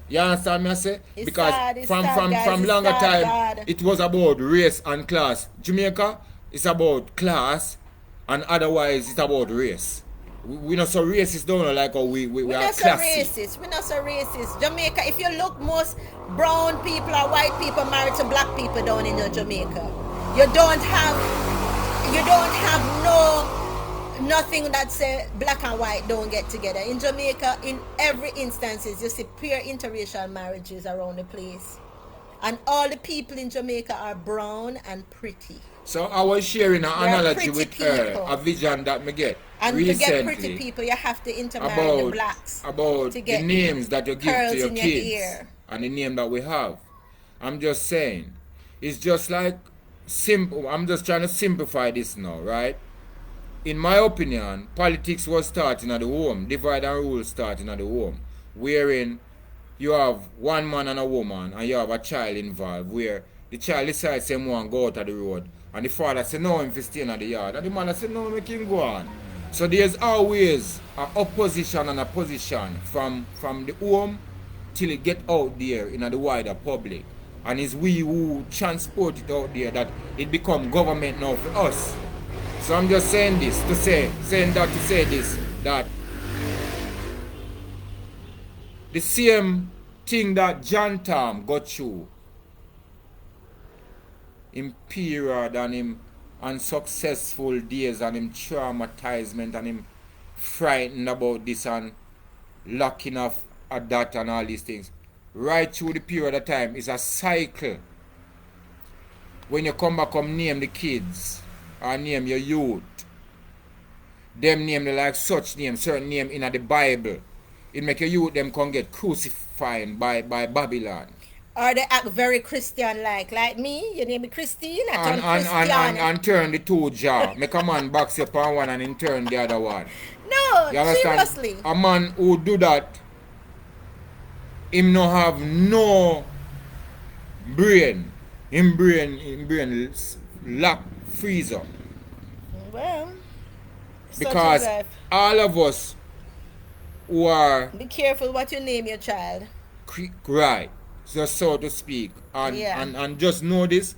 You understand me I say? It's Because sad, it's from sad, guys, it's longer sad, time God. it was about race and class. Jamaica is about class and otherwise it's about race. We not so racist, don't know, like how we We're are not so classy. racist. We're not so racist. Jamaica, if you look, most brown people or white people married to black people down in Jamaica. You don't have nothing that say black and white don't get together. In Jamaica, in every instances, you see pure interracial marriages around the place. And all the people in Jamaica are brown and pretty. So I was sharing an They're analogy pretty with her, people. a vision that me get And recently to get pretty people, you have to intermarry the blacks. about to the get names that you give curls to your in kids ear. and the name that we have. I'm just saying, it's just like simple. I'm just trying to simplify this now, right? In my opinion, politics was starting at the home, divide and rule starting at the home, wherein you have one man and a woman and you have a child involved, where the child decides him want to go out of the road and the father said no, him to stay in the yard, and the mother said no, make him go on. So there's always an opposition and a position from the home till it get out there in the wider public, and it's we who transport it out there that it become government now for us. So I'm just saying this to say this, that the same thing that John Tom got through, him period and him unsuccessful days and him traumatizement and him frightened about this and locking off at that and all these things. Right through the period of time is a cycle. When you come back and name the kids or name your youth, them name the like such name, certain name in the Bible, it make your youth them can get crucified by Babylon. Or they act very Christian like me. Your name is Christine. I turn Christian. And turn the two jaw. Make a man box up on one and then turn the other one. No, You understand? seriously. A man who do that, him no have no brain. Him brain lock freeze up. Well, such is Because life. all of us who are Be careful what you name your child. right, so to speak, Yeah. and just know this,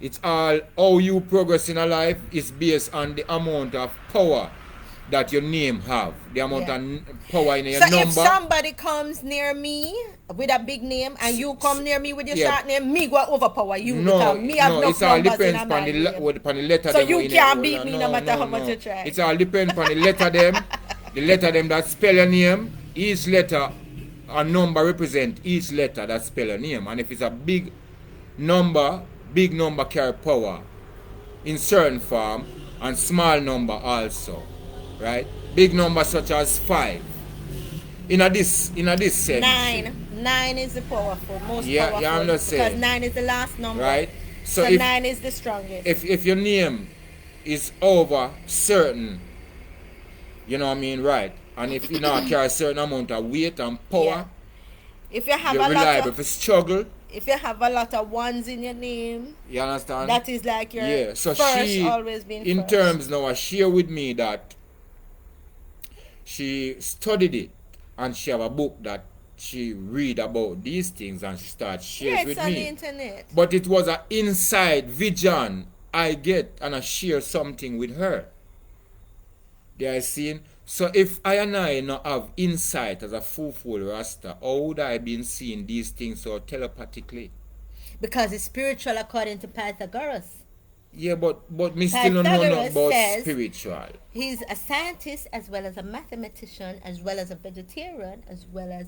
it's all how you progress in a life is based on the amount of power that your name have, the amount Yeah. of power in your So if number. somebody comes near me with a big name and you come near me with your Yeah, short name, me go overpower you no, because me have no, enough it's all numbers in depends my upon name. upon the letter So them you in it. can't beat me no matter how much you try. It's all depends upon the letter them, the letter them that spell your name. Each letter a number represent each letter that spell your name, and if it's a big number carry power in certain form, and small number also, right? Big number such as 5. In this sense. Nine is the powerful, most Yeah, powerful. I'm just because saying. 9 is the last number. Right? So So if 9 is the strongest. if your name is over certain, you know what I mean, right? And if you not carry a certain amount of weight and power, Yeah. If you have you're a lot reliable. of If you struggle, if you have a lot of ones in your name, you understand? that is like your Yeah. So first she, always been in first. terms now, share with me that she studied it and she have a book that she read about these things and she starts Yeah, shares it's with on the me. internet. But it was an inside vision I get and I share something with her. They are seeing. So if I and I not have insight as a full Rasta, how would I been seeing these things so telepathically? Because it's spiritual according to Pythagoras. Yeah, but me still don't know nothing Pythagoras about says spiritual. he's a scientist as well as a mathematician as well as a vegetarian as well as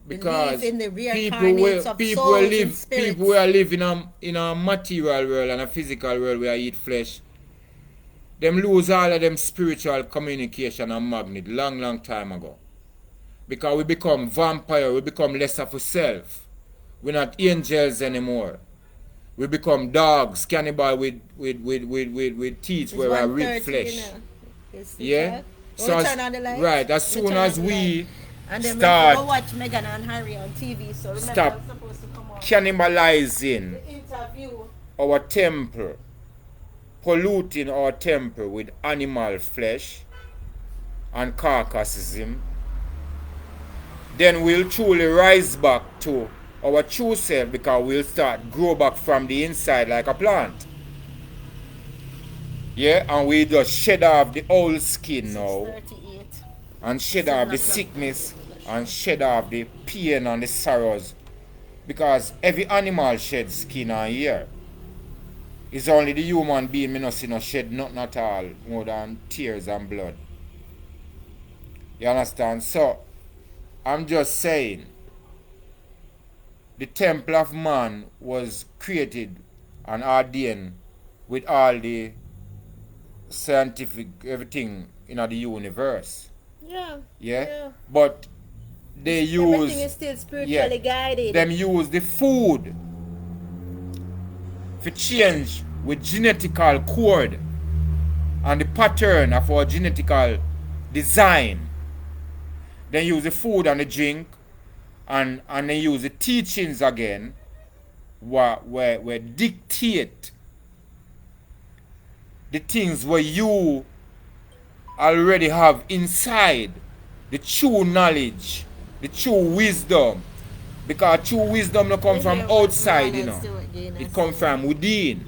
Because believe in the people reincarnates will of people souls will and live spirits. people will live in a material world and a physical world where I eat flesh. Them lose all of them spiritual communication and magnet long time ago. Because we become vampire, we become less of a self. We're not angels anymore. We become dogs, cannibal with teeth It's where I 1:30, rip flesh. you know. It's Yeah? So turn on the lights. right, as We soon turn as on the we lights. And then we start go watch Meghan and Harry on TV. So remember, Stop. I'm supposed to come on cannibalizing the interview. our temple, polluting our temple with animal flesh and carcassism, then we'll truly rise back to our true self because we'll start grow back from the inside like a plant. Yeah, and we just shed off the old skin now 6:38. and shed off the sickness and shed off the pain and the sorrows because every animal sheds skin and hair. It's only the human being me not see no shed nothing at all more than tears and blood. You understand? So I'm just saying the temple of man was created and ordained with all the scientific everything in the universe. Yeah. Yeah? But they Everything use is still spiritually guided. them use the food for change with genetical code and the pattern of our genetical design. Then use the food and the drink and they use the teachings again where dictate the things where you already have inside, the true knowledge, the true wisdom. Because true wisdom don't come from outside, you know. It comes from within.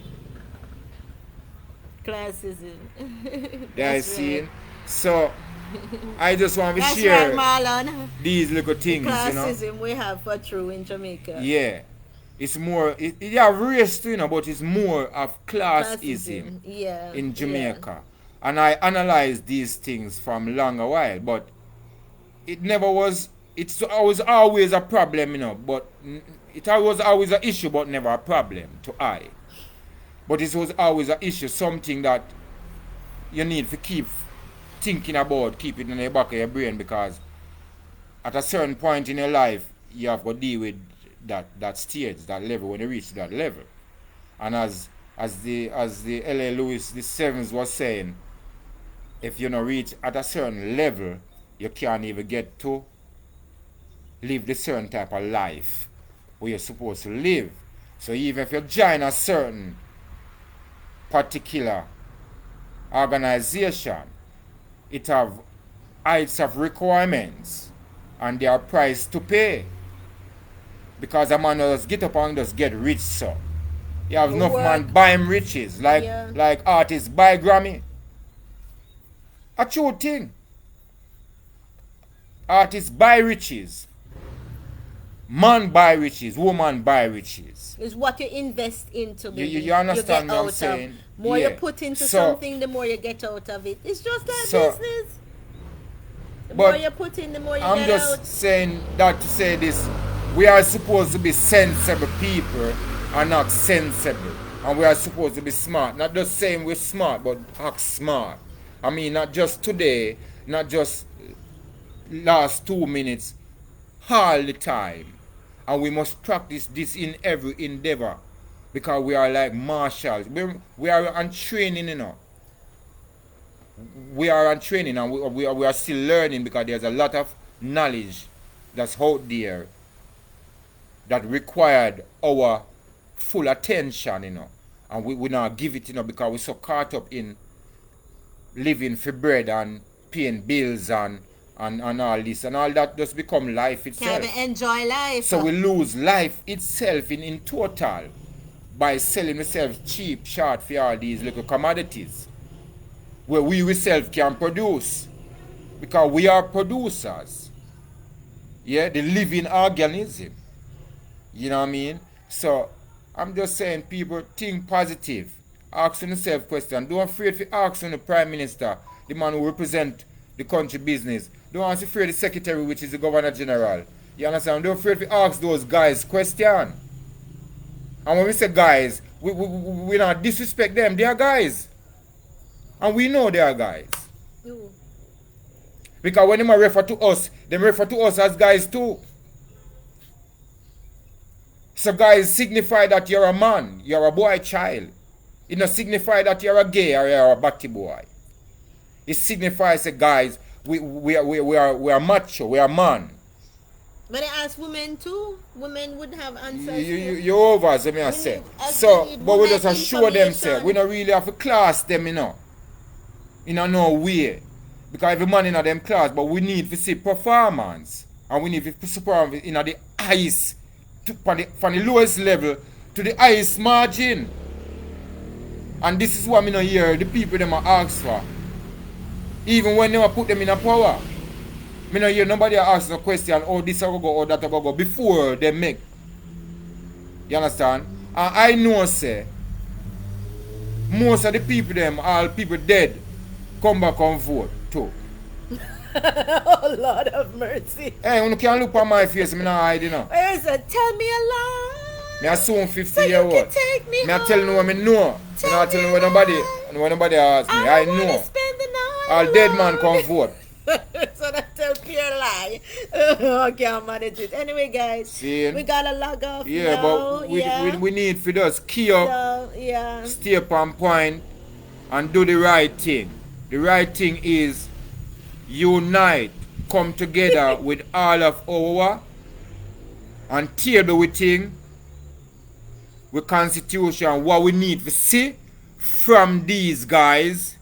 Classism. They are seeing. So I just want to That's share right, Marlon. these little things, you know. Classism we have for true in Jamaica. Yeah. It's more, it have race too, you know, but it's more of classism Yeah. in Jamaica. And I analyzed these things from long a while, but it never was, it was always a problem, you know, but it was always an issue, but never a problem to I. But it was always an issue, something that you need to keep thinking about, keep it in the back of your brain, because at a certain point in your life, you have to deal with that stage, that level, when you reach that level. And as the L.A. Lewis the Sevens was saying, if you don't reach at a certain level, you can't even get to live the certain type of life where you're supposed to live. So even if you join a certain particular organization, it have heights of requirements and there are price to pay. Because a man just get up and just get rich, so. You have enough man buy him riches, like artists buy Grammy. A true thing. Artists buy riches. Man buy riches, woman buy riches. It's what you invest into. You understand what I'm saying? More you put into something, the more you get out of it. It's just that business. The more you put in, the more you get out. I'm just saying that to say this. We are supposed to be sensible people and not sensible. And we are supposed to be smart. Not just saying we're smart, but act smart. I mean, not just today, not just last 2 minutes, all the time. And we must practice this in every endeavor. Because we are like marshals. We are on training, you know. We are on training and we are still learning because there's a lot of knowledge that's out there that required our full attention, you know. And we not give it, you know, because we're so caught up in living for bread and paying bills and all this and all that just become life itself. Can't enjoy life. So we lose life itself in total by selling ourselves cheap, short for all these little commodities where we ourselves can produce because we are producers. Yeah, the living organism. You know what I mean? So I'm just saying, people, think positive. Ask yourself questions. Don't afraid to ask the Prime Minister, the man who represent the country business. Don't ask afraid the Secretary, which is the Governor General. You understand? Don't afraid to ask those guys questions. And when we say guys, we not disrespect them. They are guys. And we know they are guys. Because when they refer to us as guys too. So guys signify that you're a man, you're a boy child. It doesn't signify that you're a gay or you're a batty boy. It signifies that guys, we are macho, we are man. But I ask women too. Women would have answers. You're over, as I say. So, but we just assure themselves. We don't really have to class them, you know. In no way. Because every man in them class, but we need to see performance. And we need to see performance in the highest, from the lowest level to the highest margin. And this is what I hear the people them ask for. Even when they put them in a power. I don't hear nobody ask a question, oh this will go, oh that will go, before they make. You understand? And I know, say, most of the people them, all people dead, come back and vote too. Oh Lord of mercy. Hey, you can't look at my face, I'm not hiding now. Tell me a lie. I soon 50 so years old. I tell you what I know. I'm not telling you what nobody ask me. I know. Spend the night all dead man come vote. So that's a pure lie. I can't manage it. Anyway, guys, see, we gotta log off. Yeah, now. but we need for us key up, stay up on point, and do the right thing. The right thing is unite, come together with all of our, and tear the thing with constitution, what we need to see from these guys,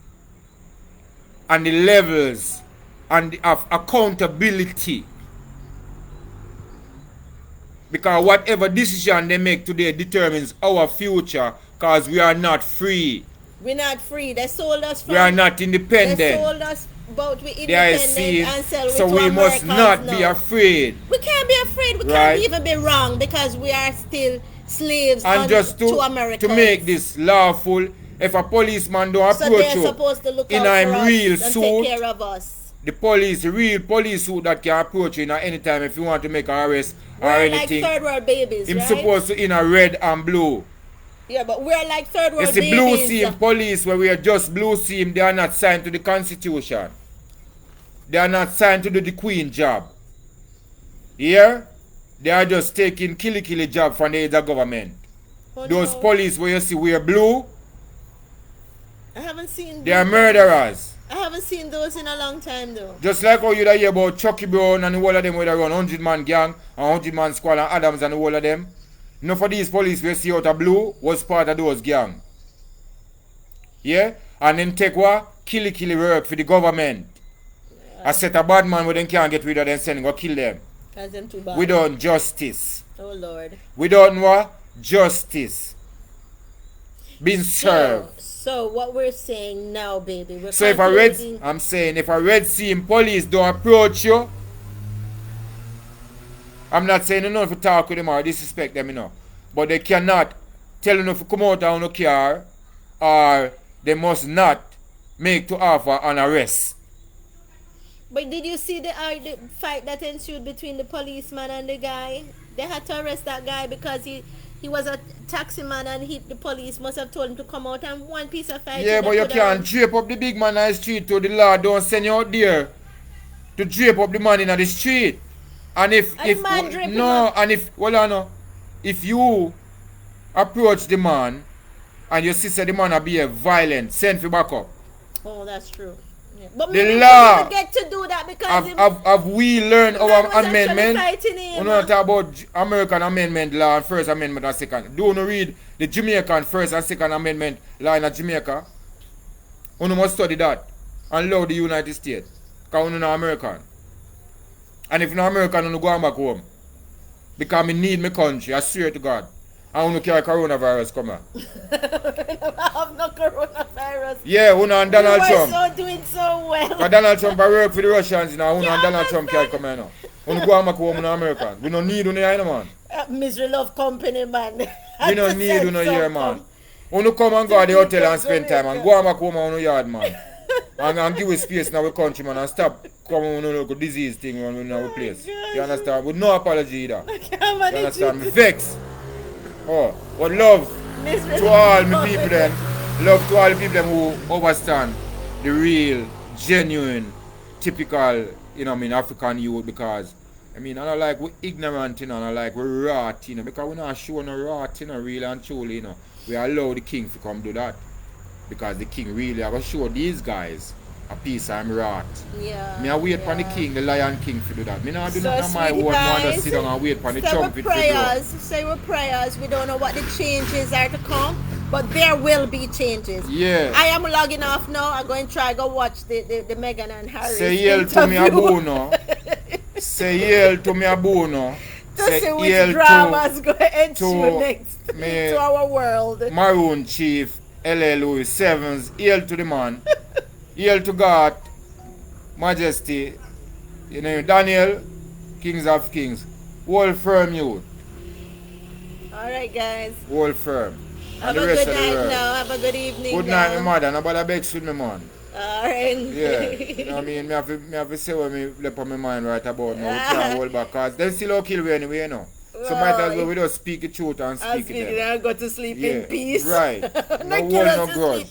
and the levels and of accountability. Because whatever decision they make today determines our future, because we are not free. We're not free. They sold us from. We are not independent. They sold us about we independent and sell so we must not be afraid. We can't be afraid. We can't even be wrong because we are still slaves and just to America. To make this lawful, if a policeman don't approach you supposed to look in out a for real us and suit, take care of us. The police, the real police suit that can approach you in any time if you want to make an arrest or anything. Like third world babies, him supposed to in a red and blue. Yeah, but we're like third world babies. It's the blue team police where we are just blue team. They are not signed to the constitution. They are not signed to do the queen job. Here, they are just taking killy job from the other government. Oh, those police where you see wear blue, I haven't seen. They are murderers. I haven't seen those in a long time though. Just like how you hear about Chucky Brown and the whole of them where they run 100-man gang and 100-man squad and Adams and the whole of them. None of these police we see out of blue was part of those gang. Yeah? And them take what? Killy work for the government. I set a bad man where they can't get rid of them, send go kill them. Cause them too bad. Without justice. Oh Lord. Without what? Justice. Being served. So what we're saying now, baby, we're So if a red scene police don't approach you, I'm not saying you know if you talk with them or disrespect them, you know. But they cannot tell you if you come out on a car, or they must not make to offer an arrest. But did you see the fight that ensued between the policeman and the guy? They had to arrest that guy because he was a taxi man, and the police must have told him to come out, and one piece of fight. Yeah, but you can't drape up the big man on the street, to the law don't send you out there to drape up the man in the street. And if you approach the man and you see the man be violent, send for backup. Oh, that's true. Yeah. But the law get to do that because have we learned our amendment? We don't talk about American amendment law and first amendment and second. Do you read the Jamaican first and second amendment law in Jamaica? You must study that and love the United States because you're not American. And if you're not American, you go back home. Because I need my country, I swear to God. I want to carry coronavirus come here. I have no coronavirus. Yeah, Una and Donald Trump. So doing so well. Because Donald Trump I work for the Russians now. Una and Donald Trump carry come here now. Una go back home, Una American. We don't need Una here, man. Misery love company, man. We don't need Una here, man. Una come and go to the hotel and spend time and go back home on your yard, man. and give us space in our country, man, and stop coming with a disease thing in our place. You understand? With no apology either. You understand? Me vex. Oh, but love to all my people then. Love to all the people them who understand the real, genuine, typical, African youth, because I don't like we ignorant, and I like we rot, because we're not showing no rot, really and truly, We allow the king to come do that. Because the king really I will show these guys a piece I'm rot. Yeah. Me I wait for the king, the lion king to do that. Me not do nothing on my own, man, just sit down and wait for the trumpet to blow. Say with prayers, we don't know what the changes are to come, but there will be changes. Yeah. I am logging off now. I'm going to try go watch the Meghan and Harry. Say yell to me a bono. Say yell to me a bono. To see which dramas go ensue next to our world. Maroon chief L.A. Louis Sevens, hail to the man, hail to God, Majesty, Daniel, Kings of Kings, hold firm youth. Alright guys. Hold firm. Have a good night now, have a good evening. Good night, my mother, nobody begs with me, man. Alright. Yeah, you know what I mean? Me have to say what me left on my mind right about now. We can't hold back, because they still don't kill me anyway, So might as well we just speak the truth and speak it. And go to sleep in peace. Right. No hold no grudge.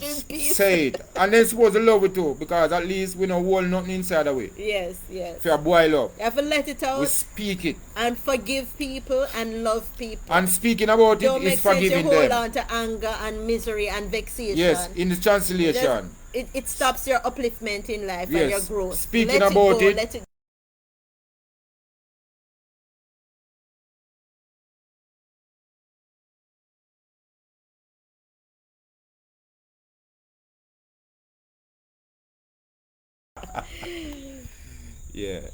Say it. And then supposed to love it too, because at least we don't hold nothing inside of it. Yes. If you boil up. You have to let it out. We speak it. And forgive people and love people. And speaking about don't it is forgiving them. Don't make sense to hold on to anger and misery and vexation. Yes, in the translation. It stops your upliftment in life and your growth. Speaking about it. Let it Yeah.